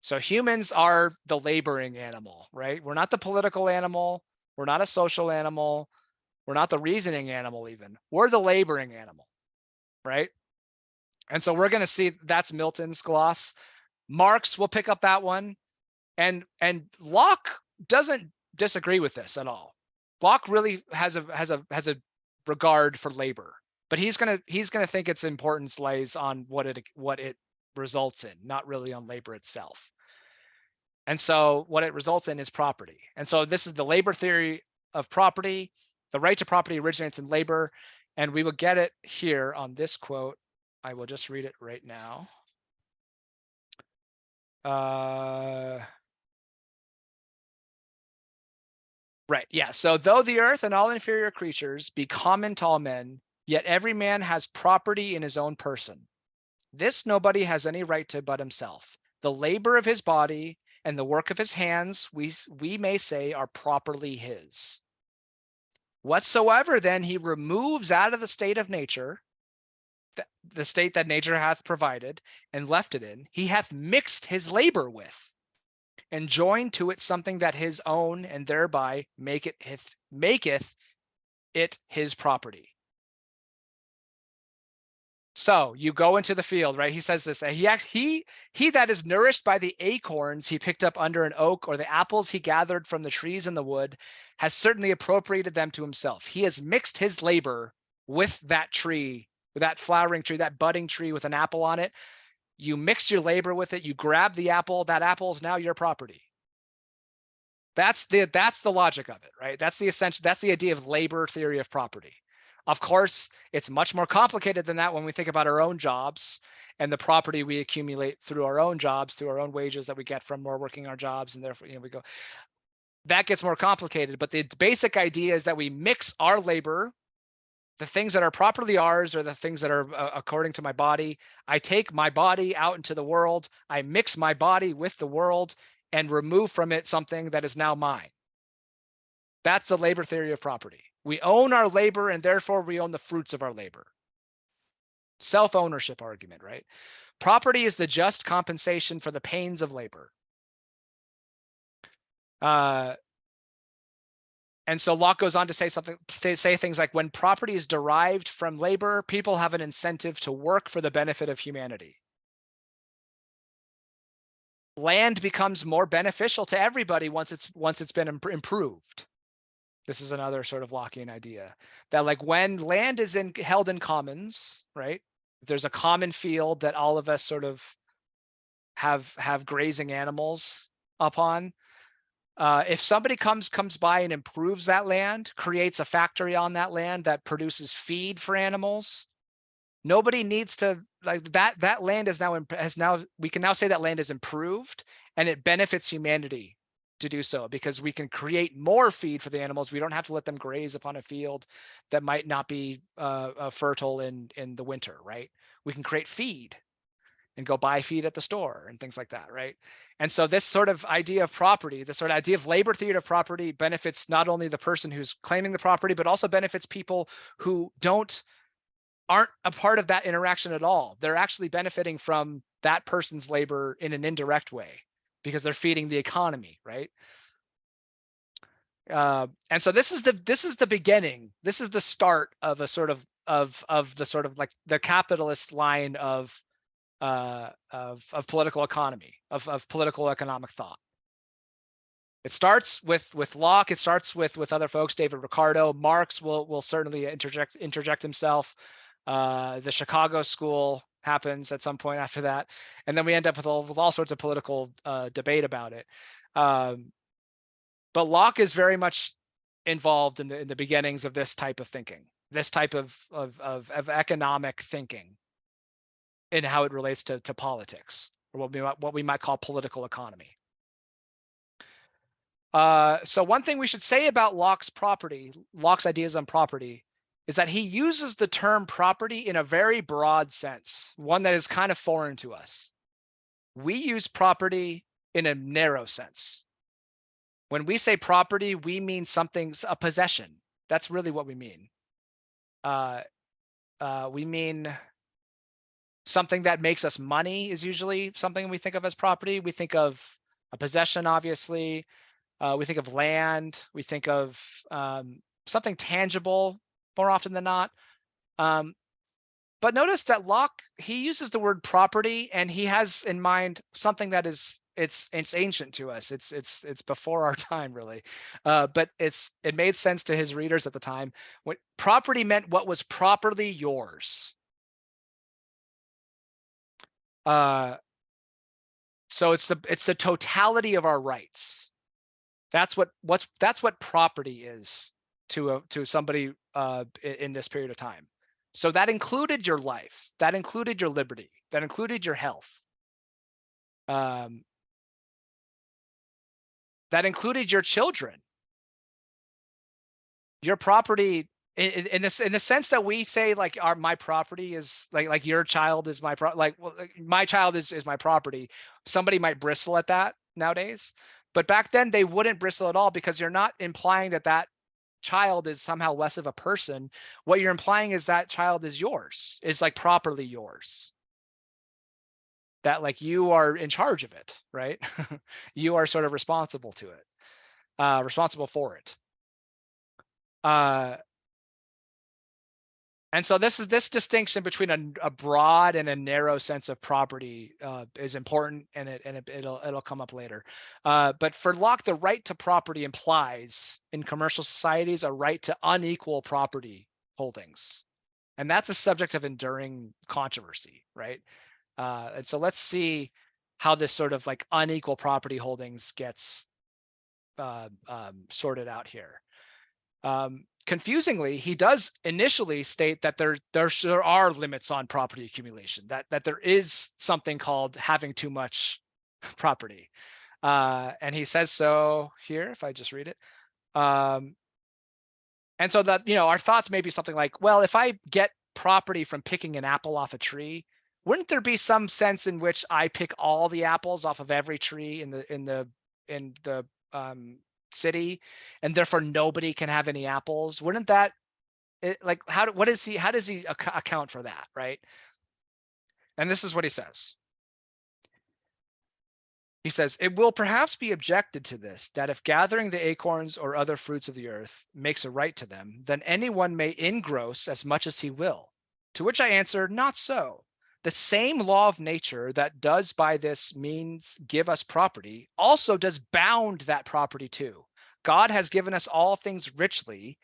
So humans are the laboring animal, right? We're not the political animal. We're not a social animal. We're not the reasoning animal even. We're the laboring animal, right? And so we're going to see that's Milton's gloss. Marx will pick up that one. And Locke doesn't disagree with this at all. Locke really has a regard for labor, but he's gonna think its importance lies on what it results in, not really on labor itself. And so what it results in is property. And so this is the labor theory of property. The right to property originates in labor, and we will get it here on this quote. I will just read it right now. Right, yeah. So though the earth and all inferior creatures be common to all men, yet every man has property in his own person. This nobody has any right to but himself. The labor of his body and the work of his hands, we may say, are properly his. Whatsoever then he removes out of the state of nature, the state that nature hath provided and left it in, he hath mixed his labor with, and joined to it something that his own, and thereby maketh it his property. So you go into the field, right? He says this, he that is nourished by the acorns he picked up under an oak, or the apples he gathered from the trees in the wood, has certainly appropriated them to himself. He has mixed his labor with that tree, with that flowering tree, that budding tree with an apple on it. You mix your labor with it, you grab the apple, that apple is now your property. That's the logic of it, right? That's the essential, that's the idea of labor theory of property. Of course, it's much more complicated than that when we think about our own jobs and the property we accumulate through our own jobs, through our own wages that we get from our working our jobs, and therefore, we go. That gets more complicated, but the basic idea is that we mix our labor, the things that are properly ours, or the things that are according to my body. I take my body out into the world, I mix my body with the world, and remove from it something that is now mine. That's the labor theory of property. We own our labor, and therefore we own the fruits of our labor. Self-ownership argument, right? Property is the just compensation for the pains of labor. And so Locke goes on to say things like, when property is derived from labor, people have an incentive to work for the benefit of humanity. Land becomes more beneficial to everybody once it's been improved. This is another sort of Lockean idea that, like, when land is held in commons, right? There's a common field that all of us sort of have grazing animals upon. If somebody comes by and improves that land, creates a factory on that land that produces feed for animals, nobody needs to, like, that land is now we can now say that land is improved, and it benefits humanity to do so, because we can create more feed for the animals. We don't have to let them graze upon a field that might not be fertile in the winter, right? We can create feed and go buy feed at the store and things like that, right? And so this sort of idea of property, this sort of idea of labor theory of property, benefits not only the person who's claiming the property, but also benefits people who aren't a part of that interaction at all. They're actually benefiting from that person's labor in an indirect way, because they're feeding the economy, right? And so this is the beginning. This is the start of a sort of the sort of like the capitalist line of political economy, of political economic thought. It starts with Locke. It starts with other folks. David Ricardo, Marx will certainly interject himself. The Chicago School happens at some point after that, and then we end up with all sorts of political debate about it. But Locke is very much involved in the beginnings of this type of thinking, this type of economic thinking, and how it relates to politics, or what we might call political economy. So one thing we should say about Locke's ideas on property, is that he uses the term property in a very broad sense, one that is kind of foreign to us. We use property in a narrow sense. When we say property, we mean something's a possession. That's really what we mean. We mean something that makes us money is usually something we think of as property. We think of a possession, obviously. We think of land. We think of something tangible more often than not. But notice that Locke, he uses the word property, and he has in mind something that is it's ancient to us. It's before our time, really. But it made sense to his readers at the time. When property meant what was properly yours. So it's the totality of our rights. That's what property is to somebody in this period of time. So that included your life, that included your liberty, that included your health, that included your children, your property. In the sense that we say, like, my property is like your child is my my child is my property. Somebody might bristle at that nowadays, but back then they wouldn't bristle at all, because you're not implying that child is somehow less of a person, what you're implying is that child is yours, is like properly yours. That like you are in charge of it, right? You are sort of responsible to it, responsible for it. And so this distinction between a broad and a narrow sense of property is important, and it'll come up later. But for Locke, the right to property implies in commercial societies a right to unequal property holdings, and that's a subject of enduring controversy, right? And so let's see how this sort of like unequal property holdings gets sorted out here. Confusingly, he does initially state that there are limits on property accumulation, that there is something called having too much property. And he says so here, if I just read it. And so that, our thoughts may be something like, well, if I get property from picking an apple off a tree, wouldn't there be some sense in which I pick all the apples off of every tree in the city, and therefore nobody can have any apples? Wouldn't that how does he account for that, right? And this is what he says. He says, it will perhaps be objected to this, that if gathering the acorns or other fruits of the earth makes a right to them, then anyone may engross as much as he will. To which I answer, not so. The same law of nature that does by this means give us property also does bound that property too. God has given us all things richly,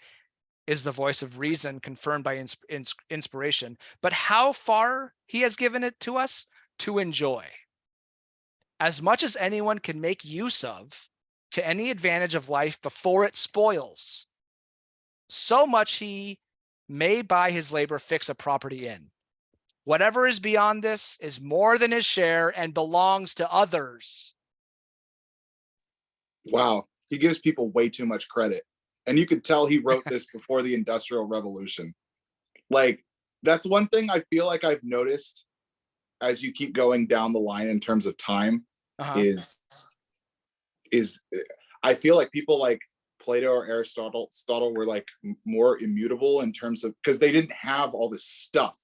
is the voice of reason confirmed by inspiration. But how far he has given it to us? To enjoy. As much as anyone can make use of to any advantage of life before it spoils, so much he may by his labor fix a property in. Whatever is beyond this is more than his share and belongs to others. Wow. He gives people way too much credit. And you could tell he wrote this before the Industrial Revolution. Like, that's one thing I feel like I've noticed as you keep going down the line in terms of time is I feel like people like Plato or Aristotle were like more immutable in terms of, because they didn't have all this stuff,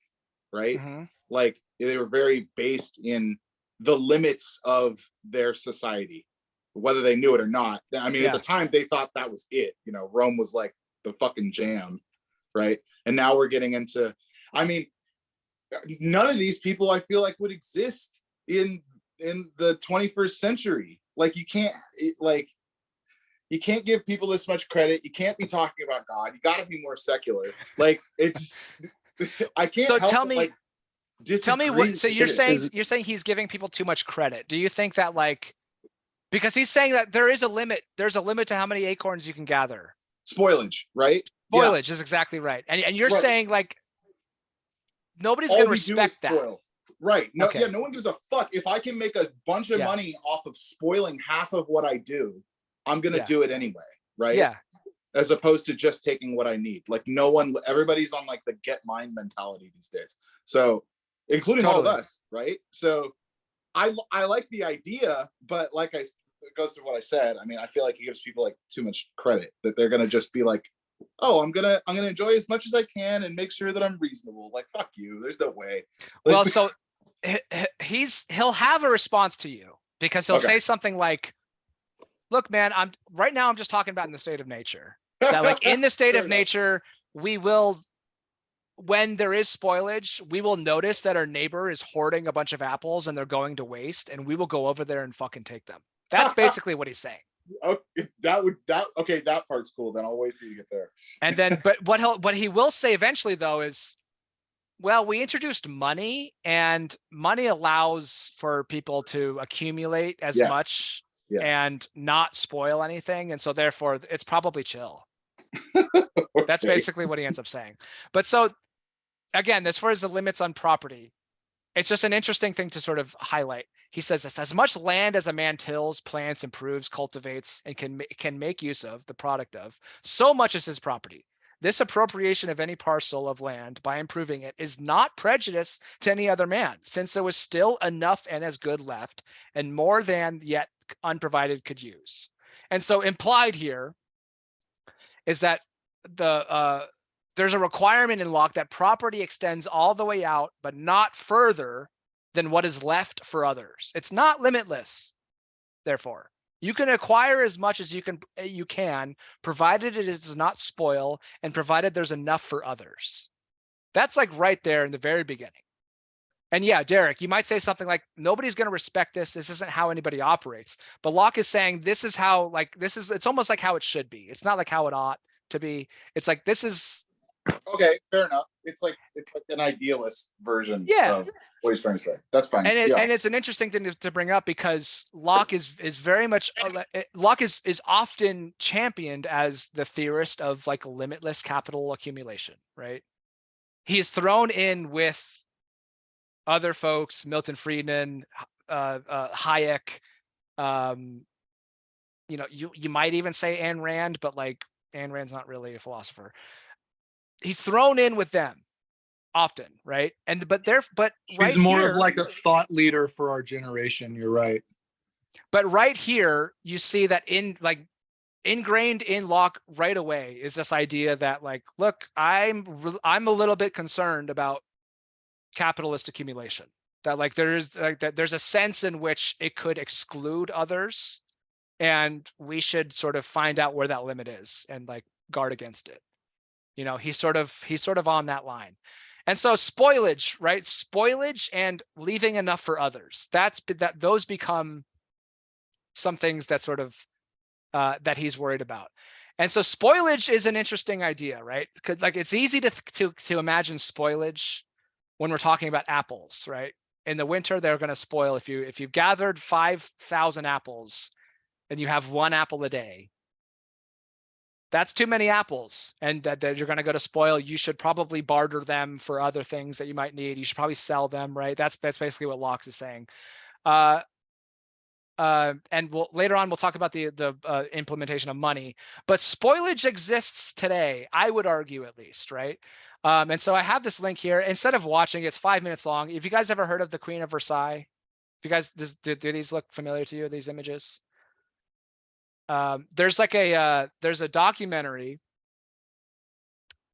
right? Like they were very based in the limits of their society, whether they knew it or not. I mean, at the time they thought that was it. Rome was like the fucking jam, right? And now we're getting into, I mean, none of these people I feel like would exist in the 21st century. Like you can't give people this much credit. You can't be talking about God. You got to be more secular. Like it's, I can't. So help tell but, me, like, tell me what. So you're saying he's giving people too much credit. Do you think that like, because he's saying that there is a limit. There's a limit to how many acorns you can gather. Spoilage, right? Spoilage is exactly right. And you're saying like nobody's All gonna we do is respect that. spoil. Right. No, Okay. no one gives a fuck. If I can make a bunch of money off of spoiling half of what I do, I'm gonna do it anyway, right? Yeah. As opposed to just taking what I need. Like everybody's on like the get mine mentality these days. So including all of us, right? So I like the idea, but like it goes to what I said. I mean, I feel like he gives people like too much credit, that they're gonna just be like, oh, I'm gonna enjoy as much as I can and make sure that I'm reasonable. Like, fuck you. There's no way. Like, well, so he'll have a response to you, because he'll say something like, look, man, I'm just talking about in the state of nature. That like in the state of nature, we will, when there is spoilage, we will notice that our neighbor is hoarding a bunch of apples and they're going to waste, and we will go over there and fucking take them. That's basically what he's saying. Okay, that part's cool. Then I'll wait for you to get there. And then, but what he will say eventually though is, well, we introduced money, and money allows for people to accumulate as much and not spoil anything. And so therefore it's probably chill. That's basically what he ends up saying. But so again, as far as the limits on property, it's just an interesting thing to sort of highlight. He says this: as much land as a man tills, plants, improves, cultivates, and can make use of, the product of, so much is his property. This appropriation of any parcel of land by improving it is not prejudice to any other man, since there was still enough and as good left, and more than yet unprovided could use. And so implied here is that there's a requirement in Locke that property extends all the way out, but not further than what is left for others. It's not limitless. Therefore, you can acquire as much as you can, provided it does not spoil and provided there's enough for others. That's like right there in the very beginning. And yeah, Derek, you might say something like, nobody's going to respect this. This isn't how anybody operates. But Locke is saying this is how, like, it's almost like how it should be. It's not like how it ought to be. It's like, this is. Okay, fair enough. It's like an idealist version Yeah. of what he's trying to say. That's fine. And it's an interesting thing to bring up because Locke is very much, Locke is often championed as the theorist of like limitless capital accumulation, right? He is thrown in with other folks, Milton Friedman, Hayek, you know, you might even say Ayn Rand, but like Ayn Rand's not really a philosopher. He's thrown in with them often, right? She's more of like a thought leader for our generation. You're right. But right here, you see that ingrained in Locke right away is this idea that like, look, I'm a little bit concerned about capitalist accumulation. That like there's a sense in which it could exclude others, and we should sort of find out where that limit is and like guard against it. You know, he's sort of on that line. And so spoilage, right? Spoilage and leaving enough for others. Those become some things that sort of that he's worried about. And so spoilage is an interesting idea, right? Because like it's easy to imagine spoilage when we're talking about apples, right? In the winter, they're going to spoil. If you've gathered 5,000 apples and you have 1 apple a day, that's too many apples, and that you're going to go to spoil. You should probably barter them for other things that you might need. You should probably sell them, right? That's basically what Locke is saying. And later on we'll talk about the implementation of money, but spoilage exists today, I would argue, at least, right? And so I have this link here. Instead of watching, it's 5 minutes long. If you guys ever heard of the Queen of Versailles, if you guys do these look familiar to you, these images? There's a documentary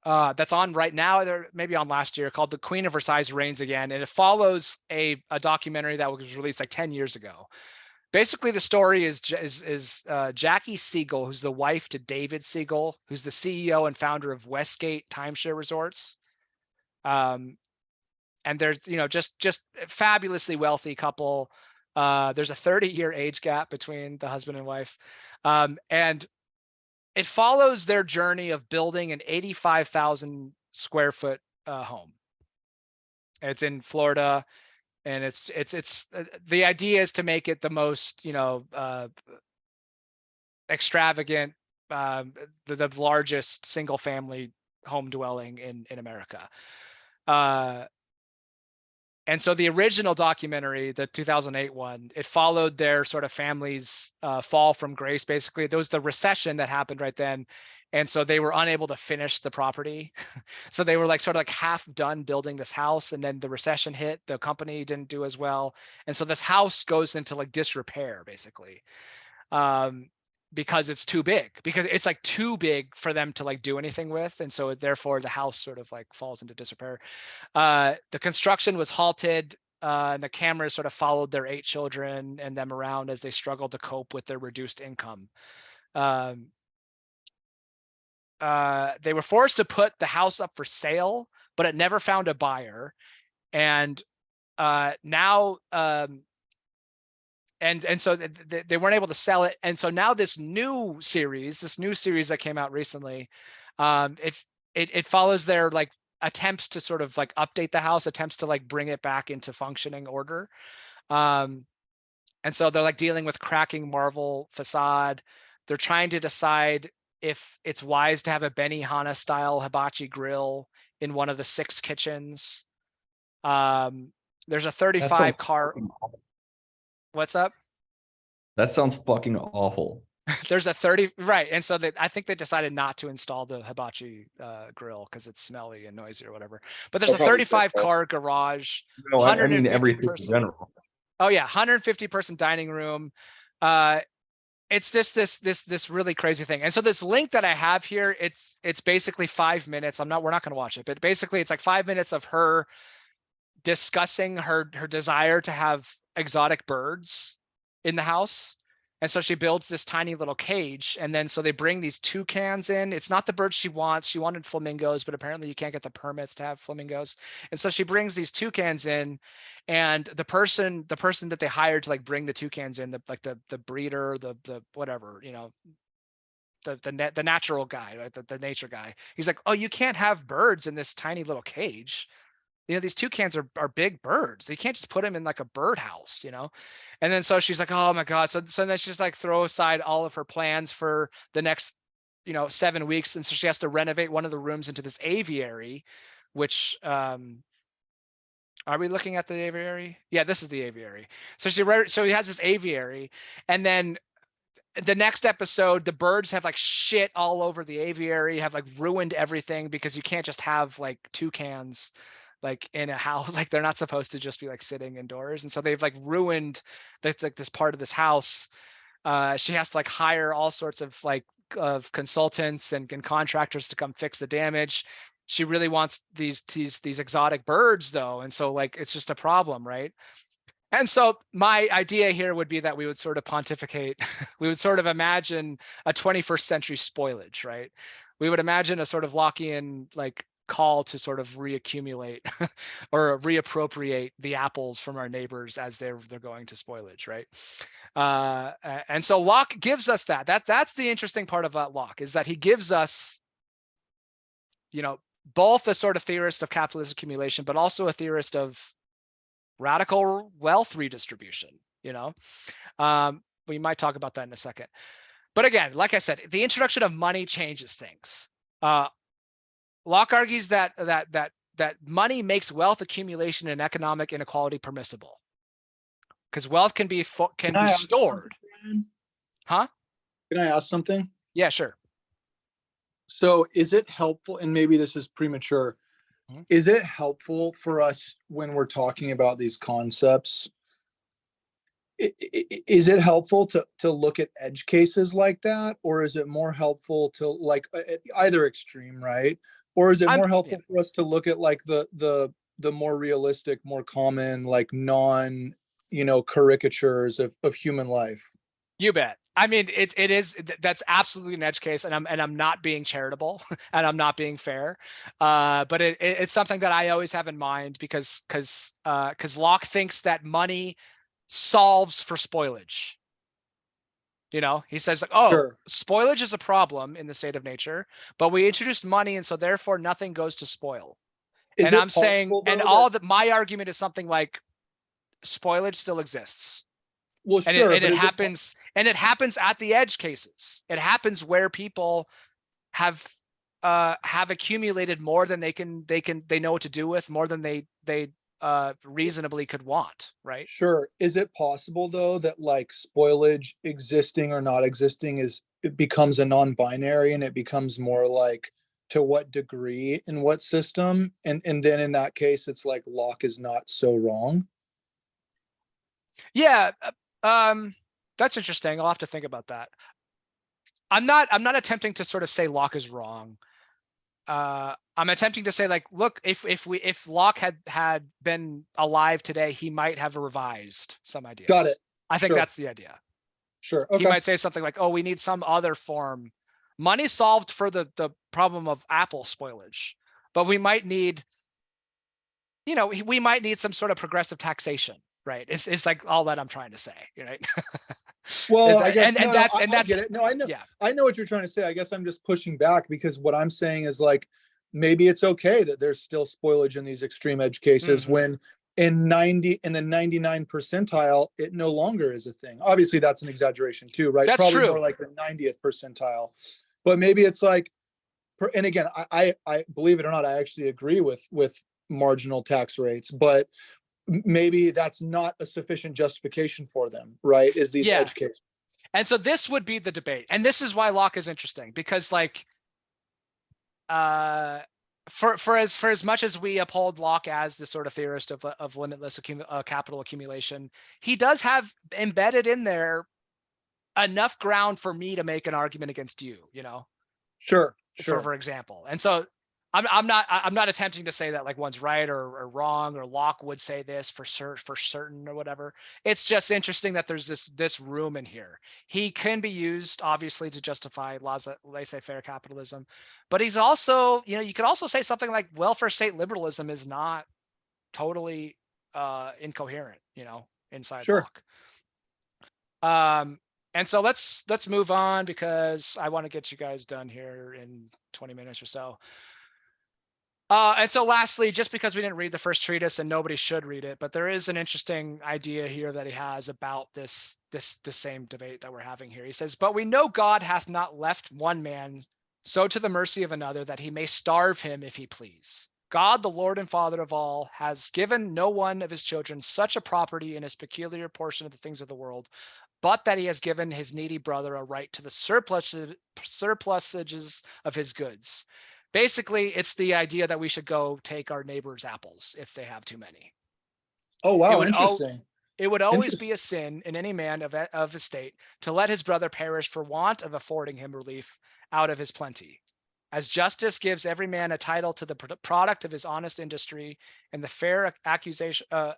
that's on right now, there maybe on last year, called The Queen of Versailles Reigns Again, and it follows a documentary that was released like 10 years ago. Basically, the story is Jackie Siegel, who's the wife to David Siegel, who's the CEO and founder of Westgate Timeshare Resorts. And there's, you know, just fabulously wealthy couple. There's a 30-year age gap between the husband and wife. And it follows their journey of building an 85,000 square foot home. It's in Florida. And it's the idea is to make it the most, you know, extravagant, the largest single family home dwelling in America. And so the original documentary, the 2008 one, it followed their sort of family's fall from grace. Basically, there was the recession that happened right then. And so they were unable to finish the property. So they were like sort of like half done building this house, and then the recession hit, the company didn't do as well. And so this house goes into like disrepair, basically, because it's too big, because it's like too big for them to like do anything with. And so therefore the house sort of like falls into disrepair. The construction was halted, and the cameras sort of followed their 8 children and them around as they struggled to cope with their reduced income. They were forced to put the house up for sale, but it never found a buyer. And now, and so they weren't able to sell it. And so now this new series that came out recently, it follows their like attempts to sort of like update the house, attempts to like bring it back into functioning order. And so they're like dealing with cracking marble facade. They're trying to decide if it's wise to have a Benihana style hibachi grill in one of the 6 kitchens. There's a 35 car. What's up? That sounds fucking awful. There's a 30, right. And so I think they decided not to install the hibachi grill because it's smelly and noisy or whatever. But there's a 35 car garage. No, I mean everything in general. Oh yeah, 150 person dining room. it's just this really crazy thing. And so this link that I have here, it's basically 5 minutes. We're not going to watch it, but basically it's like 5 minutes of her discussing her desire to have exotic birds in the house. And so she builds this tiny little cage, and then so they bring these toucans in. It's not the birds she wants. She wanted flamingos, but apparently you can't get the permits to have flamingos. And so she brings these toucans in, and the person that they hired to like bring the toucans in, the breeder, the whatever, you know, the natural guy, right? The nature guy. He's like, oh, you can't have birds in this tiny little cage. You know, these toucans are big birds. You can't just put them in like a birdhouse, you know? And then so she's like, oh my God. So then she's like throw aside all of her plans for the next, 7 weeks. And so she has to renovate one of the rooms into this aviary, which, are we looking at the aviary? Yeah, this is the aviary. So he has this aviary, and then the next episode, the birds have like shit all over the aviary, have like ruined everything because you can't just have like toucans like in a house. Like they're not supposed to just be like sitting indoors. And so they've like ruined this part of this house. She has to like hire all sorts of consultants and contractors to come fix the damage. She really wants these exotic birds though. And so like, it's just a problem, right? And so my idea here would be that we would sort of pontificate, we would sort of imagine a 21st century spoilage, right? We would imagine a sort of Lockean like call to sort of reaccumulate or reappropriate the apples from our neighbors as they're going to spoilage, right? And so Locke gives us that's the interesting part about Locke, is that he gives us, both a sort of theorist of capitalist accumulation, but also a theorist of radical wealth redistribution. We might talk about that in a second. But again, like I said, the introduction of money changes things. Locke argues that money makes wealth accumulation and economic inequality permissible, because wealth can be stored. Huh? Can I ask something? Yeah, sure. So is it helpful, and maybe this is premature, is it helpful for us when we're talking about these concepts? Is it helpful to look at edge cases like that, or is it more helpful to like either extreme, right? Or is it more helpful for us to look at like the more realistic, more common, like non, caricatures of human life? You bet. I mean, that's absolutely an edge case, and I'm not being charitable and I'm not being fair, but it's something that I always have in mind because Locke thinks that money solves for spoilage. He says like, oh, sure, spoilage is a problem in the state of nature, but we introduced money, and so therefore nothing goes to spoil. And I'm saying, and my argument is something like spoilage still exists. Well, sure, and it happens at the edge cases. It happens where people have accumulated more than they know what to do with, more than they reasonably could want, right? Sure. Is it possible though that like spoilage existing or not existing it becomes a non-binary, and it becomes more like to what degree in what system, and then in that case it's like Locke is not so wrong? Yeah. That's interesting. I'll have to think about that. I'm not attempting to sort of say Locke is wrong. I'm attempting to say like, look, if Locke had been alive today, he might have revised some ideas. Got it. I think that's the idea. Sure. Okay. He might say something like, oh, we need some other form. Money solved for the problem of apple spoilage, but we might need, we might need some sort of progressive taxation. Right. It's like all that I'm trying to say, right? Well, I guess, I get it. No, I know. Yeah. I know what you're trying to say. I guess I'm just pushing back, because what I'm saying is like, maybe it's okay that there's still spoilage in these extreme edge cases, when in the 99 percentile, it no longer is a thing. Obviously that's an exaggeration too, right? That's probably true. More like the 90th percentile, but maybe it's like, and again, I believe it or not, I actually agree with marginal tax rates, but maybe that's not a sufficient justification for them, right? Is these edge cases. And so this would be the debate. And this is why Locke is interesting, because like, for as much as we uphold Locke as the sort of theorist of limitless capital accumulation, he does have embedded in there enough ground for me to make an argument against you, Sure. for example. And so I'm not attempting to say that like one's right or wrong, or Locke would say this for certain or whatever. It's just interesting that there's this room in here. He can be used obviously to justify laissez-faire capitalism, but he's also, you could also say something like welfare state liberalism is not totally incoherent, inside Sure. Locke. And so let's move on, because I want to get you guys done here in 20 minutes or so. And so lastly, just because we didn't read the first treatise, and nobody should read it, but there is an interesting idea here that he has about the same debate that we're having here. He says, "But we know God hath not left one man so to the mercy of another, that he may starve him if he please. God, the Lord and Father of all, has given no one of his children such a property in his peculiar portion of the things of the world, but that he has given his needy brother a right to the surplusages of his goods." Basically, it's the idea that we should go take our neighbor's apples if they have too many. Oh, wow. Interesting. It would always be a sin in any man of estate to let his brother perish for want of affording him relief out of his plenty. As justice gives every man a title to the product of his honest industry, and the fair accusation, my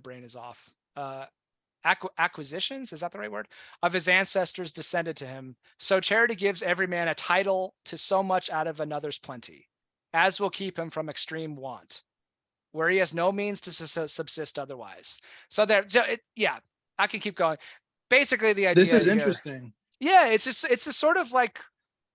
brain is off. Acquisitions, is that the right word, of his ancestors descended to him, so charity gives every man a title to so much out of another's plenty, as will keep him from extreme want, where he has no means to subsist otherwise. So I can keep going. Basically, the idea This is here, interesting. Yeah, it's a sort of like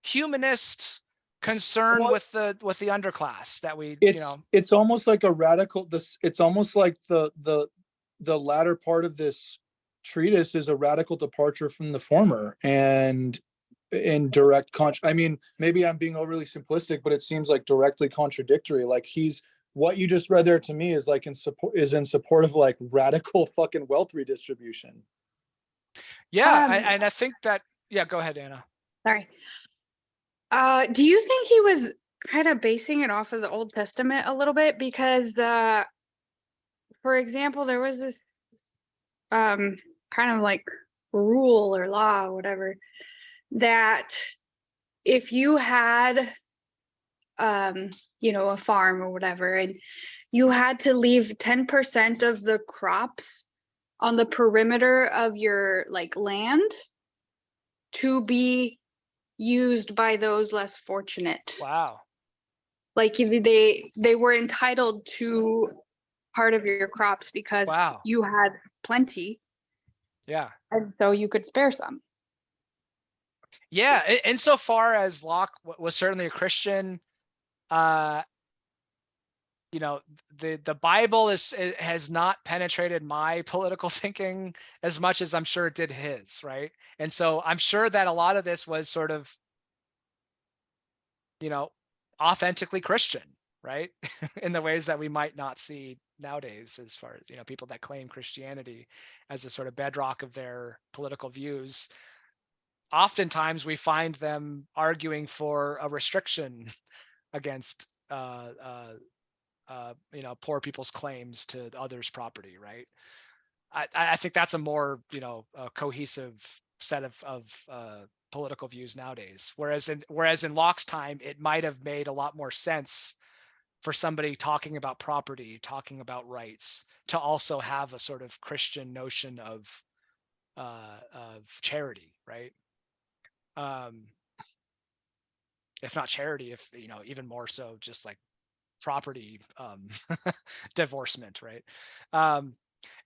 humanist concern with the underclass that we, It's almost like a radical. It's almost like the latter part of this treatise is a radical departure from the former, and in direct I mean, maybe I'm being overly simplistic, but it seems like directly contradictory. Like what you just read there to me is like in support of like radical fucking wealth redistribution. Yeah, and I think that, go ahead, Anna. Sorry. Do you think he was kind of basing it off of the Old Testament a little bit? Because for example, there was this kind of like rule or law or whatever, that if you had a farm or whatever, and you had to leave 10% of the crops on the perimeter of your like land to be used by those less fortunate. Wow. Like they were entitled to part of your crops because you had plenty. Yeah. And so you could spare some. Yeah, insofar as Locke was certainly a Christian, the Bible has not penetrated my political thinking as much as I'm sure it did his, right? And so I'm sure that a lot of this was sort of, authentically Christian, right? In the ways that we might not see nowadays, as far as, people that claim Christianity as a sort of bedrock of their political views. Oftentimes we find them arguing for a restriction against poor people's claims to others' property, right? I think that's a more cohesive set of political views nowadays. Whereas in Locke's time, it might have made a lot more sense for somebody talking about property, talking about rights, to also have a sort of Christian notion of charity, right? If not charity, if even more so, just like property divorcement, right? And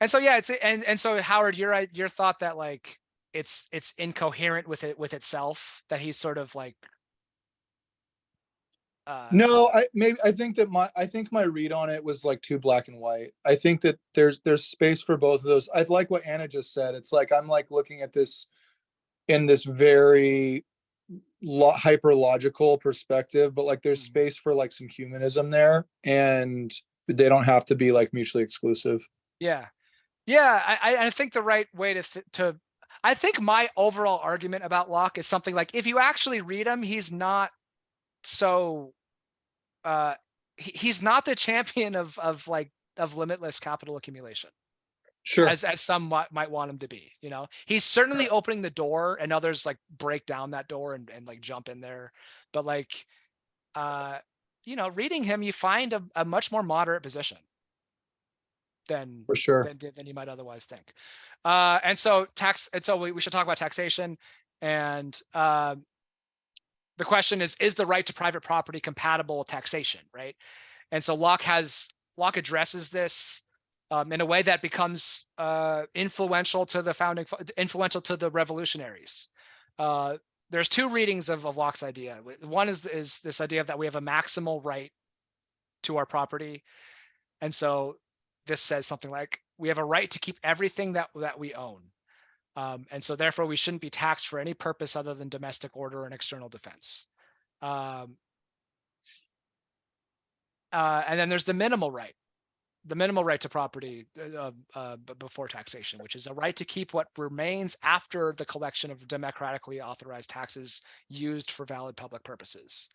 so it's and so Howard, your thought that like it's incoherent with itself, that he's sort of like no, I think my read on it was like too black and white. I think that there's space for both of those. I like what Anna just said. It's like I'm like looking at this in this very hyper logical perspective, but like there's space for like some humanism there, and they don't have to be like mutually exclusive. I think the right way to I think my overall argument about Locke is something like, if you actually read him, he's not so he's not the champion of limitless capital accumulation. Sure. as some might want him to be. You know, he's certainly opening the door, and others like break down that door and like jump in there. But like, you know, reading him, you find a much more moderate position than For sure. than you might otherwise think. And so we should talk about taxation. And the question is the right to private property compatible with taxation, right? And so Locke addresses this in a way that becomes influential to the revolutionaries. There's two readings of Locke's idea. One is this idea that we have a maximal right to our property. And so this says something like, we have a right to keep everything that we own. And so therefore we shouldn't be taxed for any purpose other than domestic order and external defense. And then there's the minimal right to property before taxation, which is a right to keep what remains after the collection of democratically authorized taxes used for valid public purposes.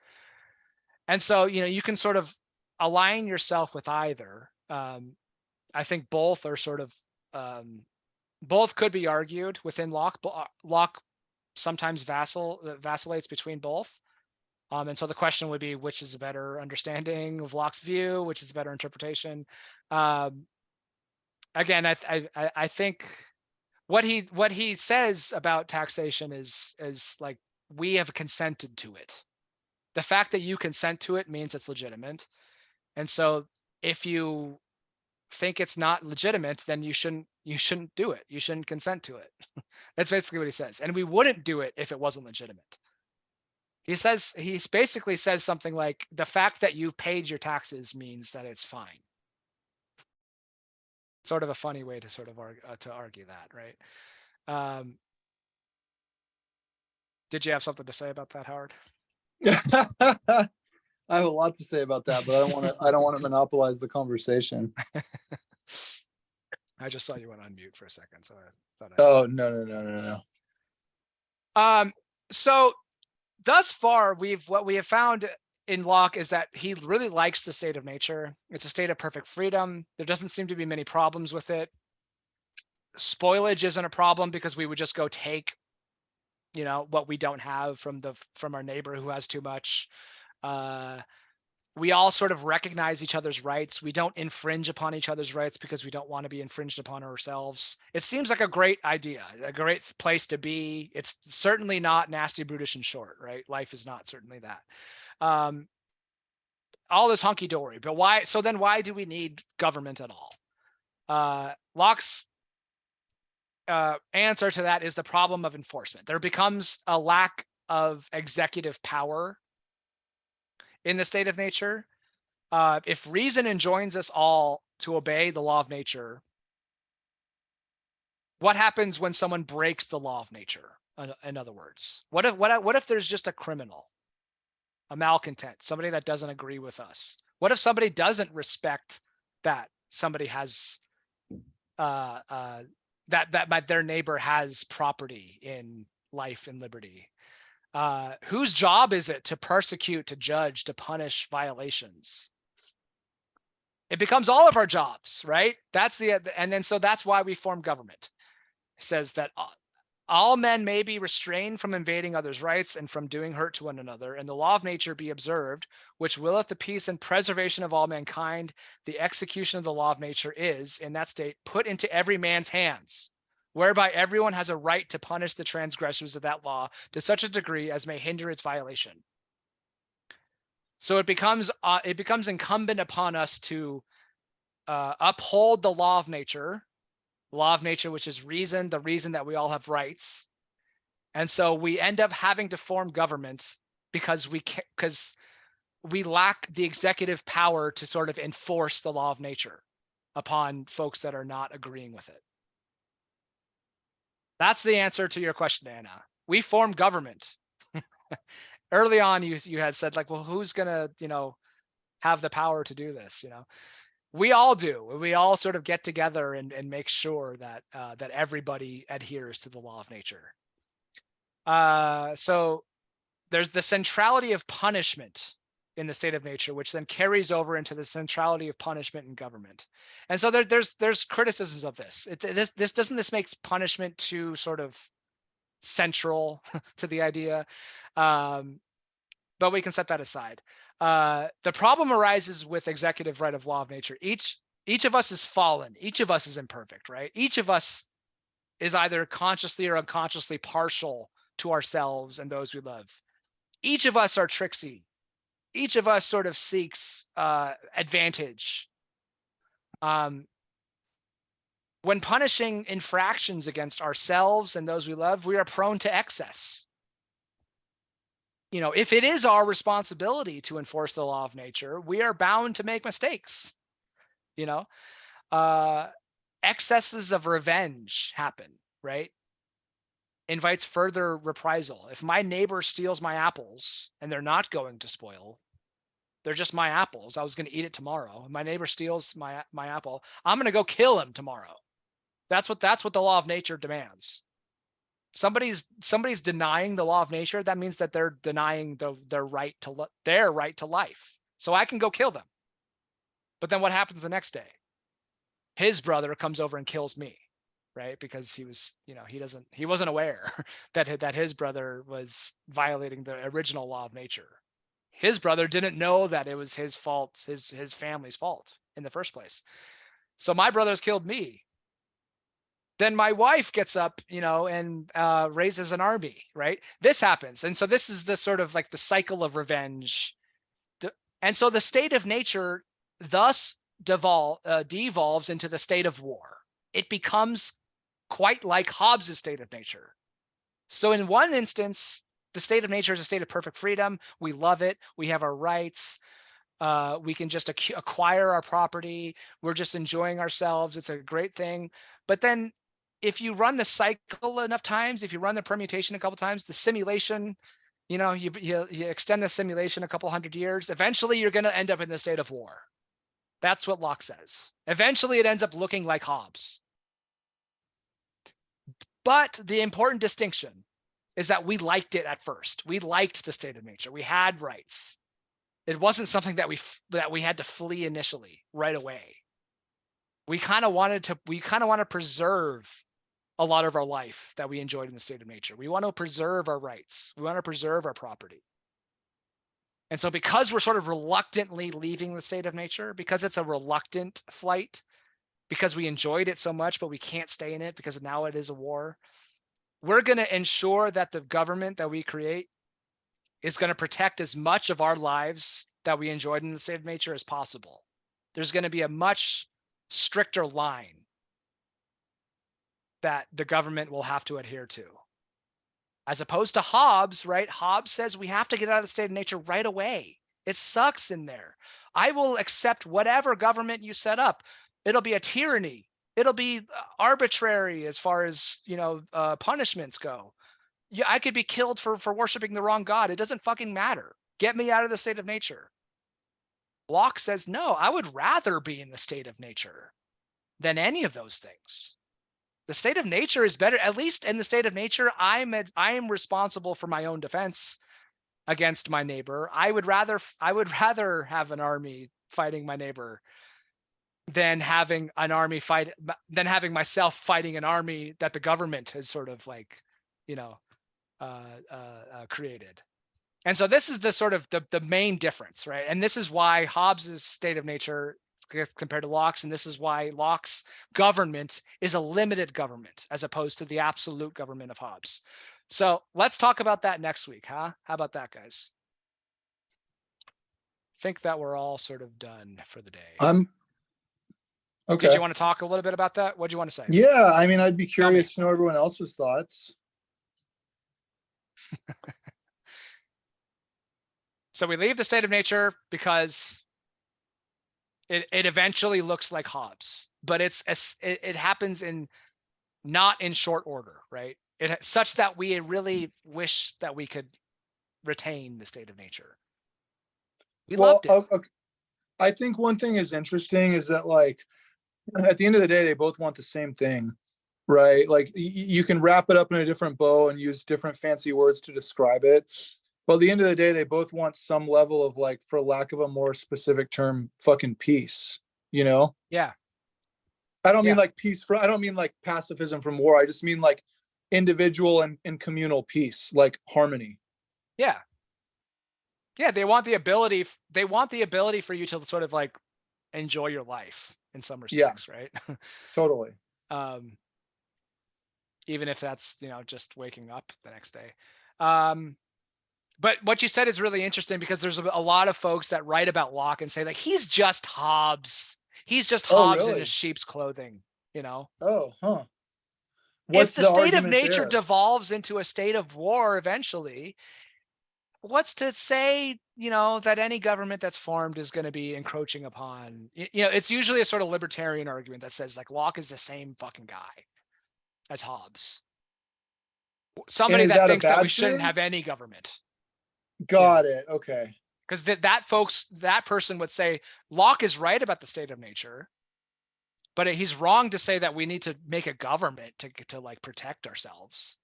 And so, you know, you can sort of align yourself with either. I think both are sort of, both could be argued within Locke. Locke sometimes vacillates between both. And so the question would be, which is a better understanding of Locke's view, which is a better interpretation? Again, I think what he says about taxation is like, we have consented to it. The fact that you consent to it means it's legitimate. And so if you think it's not legitimate, then you shouldn't do it. You shouldn't consent to it. That's basically what he says. And we wouldn't do it if it wasn't legitimate. He basically says something like, the fact that you've paid your taxes means that it's fine. Sort of a funny way to sort of argue that, right? Did you have something to say about that, Howard? I have a lot to say about that, but I don't want to monopolize the conversation. I just saw you went on mute for a second, so I thought. Oh, no. So thus far, what we have found in Locke is that he really likes the state of nature. It's a state of perfect freedom. There doesn't seem to be many problems with it. Spoilage isn't a problem because we would just go take, you know, what we don't have from our neighbor who has too much. We all sort of recognize each other's rights. We don't infringe upon each other's rights because we don't want to be infringed upon ourselves. It seems like a great idea, a great place to be. It's certainly not nasty, brutish, and short, right? Life is not certainly that. All this hunky-dory, but why? So then why do we need government at all? Locke's answer to that is the problem of enforcement. There becomes a lack of executive power in the state of nature. If reason enjoins us all to obey the law of nature, what happens when someone breaks the law of nature? In other words, what if there's just a criminal, a malcontent, somebody that doesn't agree with us? What if somebody doesn't respect that somebody has that their neighbor has property in life and liberty? Whose job is it to persecute, to judge, to punish violations? It becomes all of our jobs, right? So that's why we form government. It says that all men may be restrained from invading others' rights and from doing hurt to one another, and the law of nature be observed, which willeth the peace and preservation of all mankind. The execution of the law of nature is, in that state, put into every man's hands, whereby everyone has a right to punish the transgressors of that law to such a degree as may hinder its violation. So it becomes incumbent upon us to uphold the law of nature, which is reason, the reason that we all have rights. And so we end up having to form government because we lack the executive power to sort of enforce the law of nature upon folks that are not agreeing with it. That's the answer to your question, Anna. We form government. Early on, you had said like, well, who's gonna, have the power to do this? We all do. We all sort of get together and make sure that that everybody adheres to the law of nature. So there's the centrality of punishment in the state of nature, which then carries over into the centrality of punishment and government. And so there's criticisms of this. This makes punishment too sort of central to the idea, but we can set that aside. The problem arises with executive right of law of nature. Each of us is fallen. Each of us is imperfect, right? Each of us is either consciously or unconsciously partial to ourselves and those we love. Each of us are tricksy. Each of us sort of seeks advantage. When punishing infractions against ourselves and those we love, we are prone to excess. You know, if it is our responsibility to enforce the law of nature, we are bound to make mistakes. You know, excesses of revenge happen, right? Invites further reprisal. If my neighbor steals my apples and they're not going to spoil, they're just my apples. I was going to eat it tomorrow. If my neighbor steals my apple, I'm going to go kill him tomorrow. That's what the law of nature demands. Somebody's denying the law of nature. That means that they're denying their right to life. So I can go kill them. But then what happens the next day? His brother comes over and kills me, right? Because he was, you know, he wasn't aware that his brother was violating the original law of nature. His brother didn't know that it was his fault, his family's fault in the first place. So my brother's killed me. Then my wife gets up, you know, and raises an army, right? This happens. And so this is the sort of like the cycle of revenge. And so the state of nature thus devolves into the state of war. It becomes quite like Hobbes's state of nature. So in one instance, the state of nature is a state of perfect freedom. We love it. We have our rights. We can just acquire our property. We're just enjoying ourselves. It's a great thing. But then if you run the cycle enough times, if you run the permutation a couple times, the simulation, you know, you extend the simulation a couple hundred years, eventually you're going to end up in the state of war. That's what Locke says. Eventually it ends up looking like Hobbes. But the important distinction is that we liked it at first. We liked the state of nature. We had rights. It wasn't something that we had to flee initially right away. We kind of want to preserve a lot of our life that we enjoyed in the state of nature. We want to preserve our rights. We want to preserve our property. And so because we're sort of reluctantly leaving the state of nature, because it's a reluctant flight, because we enjoyed it so much, but we can't stay in it because now it is a war, we're going to ensure that the government that we create is going to protect as much of our lives that we enjoyed in the state of nature as possible. There's going to be a much stricter line that the government will have to adhere to. As opposed to Hobbes, right? Hobbes says we have to get out of the state of nature right away. It sucks in there. I will accept whatever government you set up. It'll be a tyranny. It'll be arbitrary as far as, you know, punishments go. Yeah, I could be killed for worshiping the wrong God. It doesn't fucking matter. Get me out of the state of nature. Locke says, no, I would rather be in the state of nature than any of those things. The state of nature is better. At least in the state of nature, I am responsible for my own defense against my neighbor. I would rather have an army fighting my neighbor than having myself fighting an army that the government has sort of like, you know, created. And so this is the sort of the main difference, right? And this is why Hobbes's state of nature compared to Locke's, and this is why Locke's government is a limited government as opposed to the absolute government of Hobbes. So let's talk about that next week, huh? How about that, guys? I think that we're all sort of done for the day. Okay. Did you want to talk a little bit about that? What do you want to say? Yeah, I mean, I'd be curious to know everyone else's thoughts. So we leave the state of nature because it eventually looks like Hobbes, but it happens not in short order, right? Such that we really wish that we could retain the state of nature. We loved it. Okay. I think one thing is interesting is that, like, at the end of the day, they both want the same thing, right? Like you can wrap it up in a different bow and use different fancy words to describe it. Well, at the end of the day, they both want some level of like, for lack of a more specific term, fucking peace, you know? Yeah. I don't mean Yeah. like peace I don't mean like pacifism from war. I just mean like individual and communal peace, like harmony. Yeah. Yeah, they want the ability for you to sort of like enjoy your life in some respects, right? Totally. Even if that's, just waking up the next day. But what you said is really interesting because there's a lot of folks that write about Locke and say like, he's just Hobbes. He's just Hobbes in really? his sheep's clothing, Oh, huh. If What's the the state of argument nature there? devolves into a state of war eventually, what's to say, that any government that's formed is going to be encroaching upon, it's usually a sort of libertarian argument that says like Locke is the same fucking guy as Hobbes. Somebody is that that a thinks that we bad shouldn't thing? have any government. Got it. Okay. Because that person would say Locke is right about the state of nature, but he's wrong to say that we need to make a government to like protect ourselves.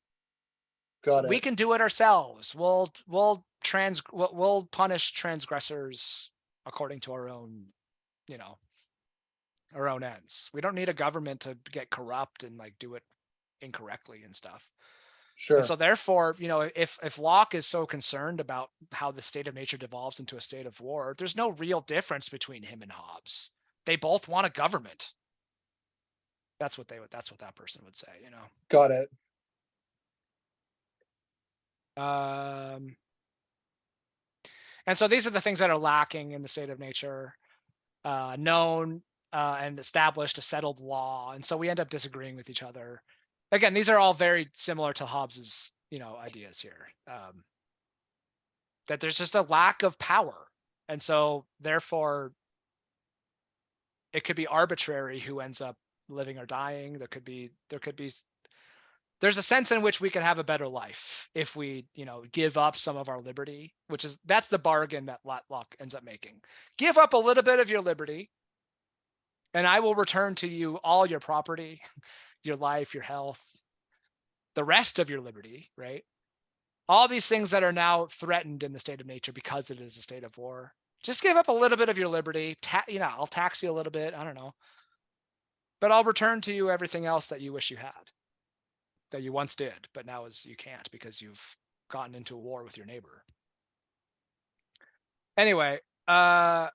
Got it. We can do it ourselves. We'll punish transgressors according to our own, our own ends. We don't need a government to get corrupt and like do it incorrectly and stuff. Sure. And so therefore, if Locke is so concerned about how the state of nature devolves into a state of war, there's no real difference between him and Hobbes. They both want a government. That's what that person would say, Got it. And so these are the things that are lacking in the state of nature, known and established a settled law. And so we end up disagreeing with each other. Again, these are all very similar to Hobbes's, ideas here. That there's just a lack of power. And so therefore it could be arbitrary who ends up living or dying. There's a sense in which we could have a better life if we, give up some of our liberty, that's the bargain that Locke ends up making. Give up a little bit of your liberty and I will return to you all your property, your life, your health, the rest of your liberty, right? All these things that are now threatened in the state of nature because it is a state of war. Just give up a little bit of your liberty. I'll tax you a little bit. I don't know. But I'll return to you everything else that you wish you had, that you once did, but now you can't because you've gotten into a war with your neighbor. Anyway, so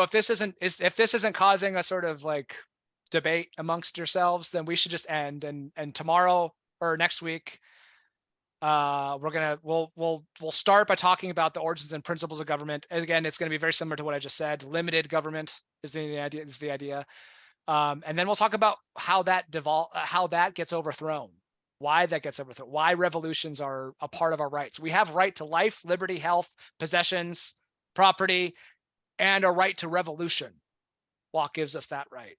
if this isn't causing a sort of like debate amongst yourselves, then we should just end. And tomorrow or next week, we'll start by talking about the origins and principles of government. And again, it's going to be very similar to what I just said. Limited government is the idea. And then we'll talk about how that gets overthrown, why that gets overthrown, why revolutions are a part of our rights. We have right to life, liberty, health, possessions, property, and a right to revolution. Locke gives us that right.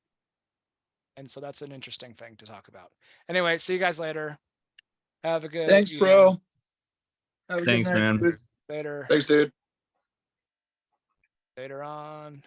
And so that's an interesting thing to talk about. Anyway, see you guys later. Have a good Thanks, evening. bro. Have a Thanks, good night. man. Later. Thanks, dude. Later on.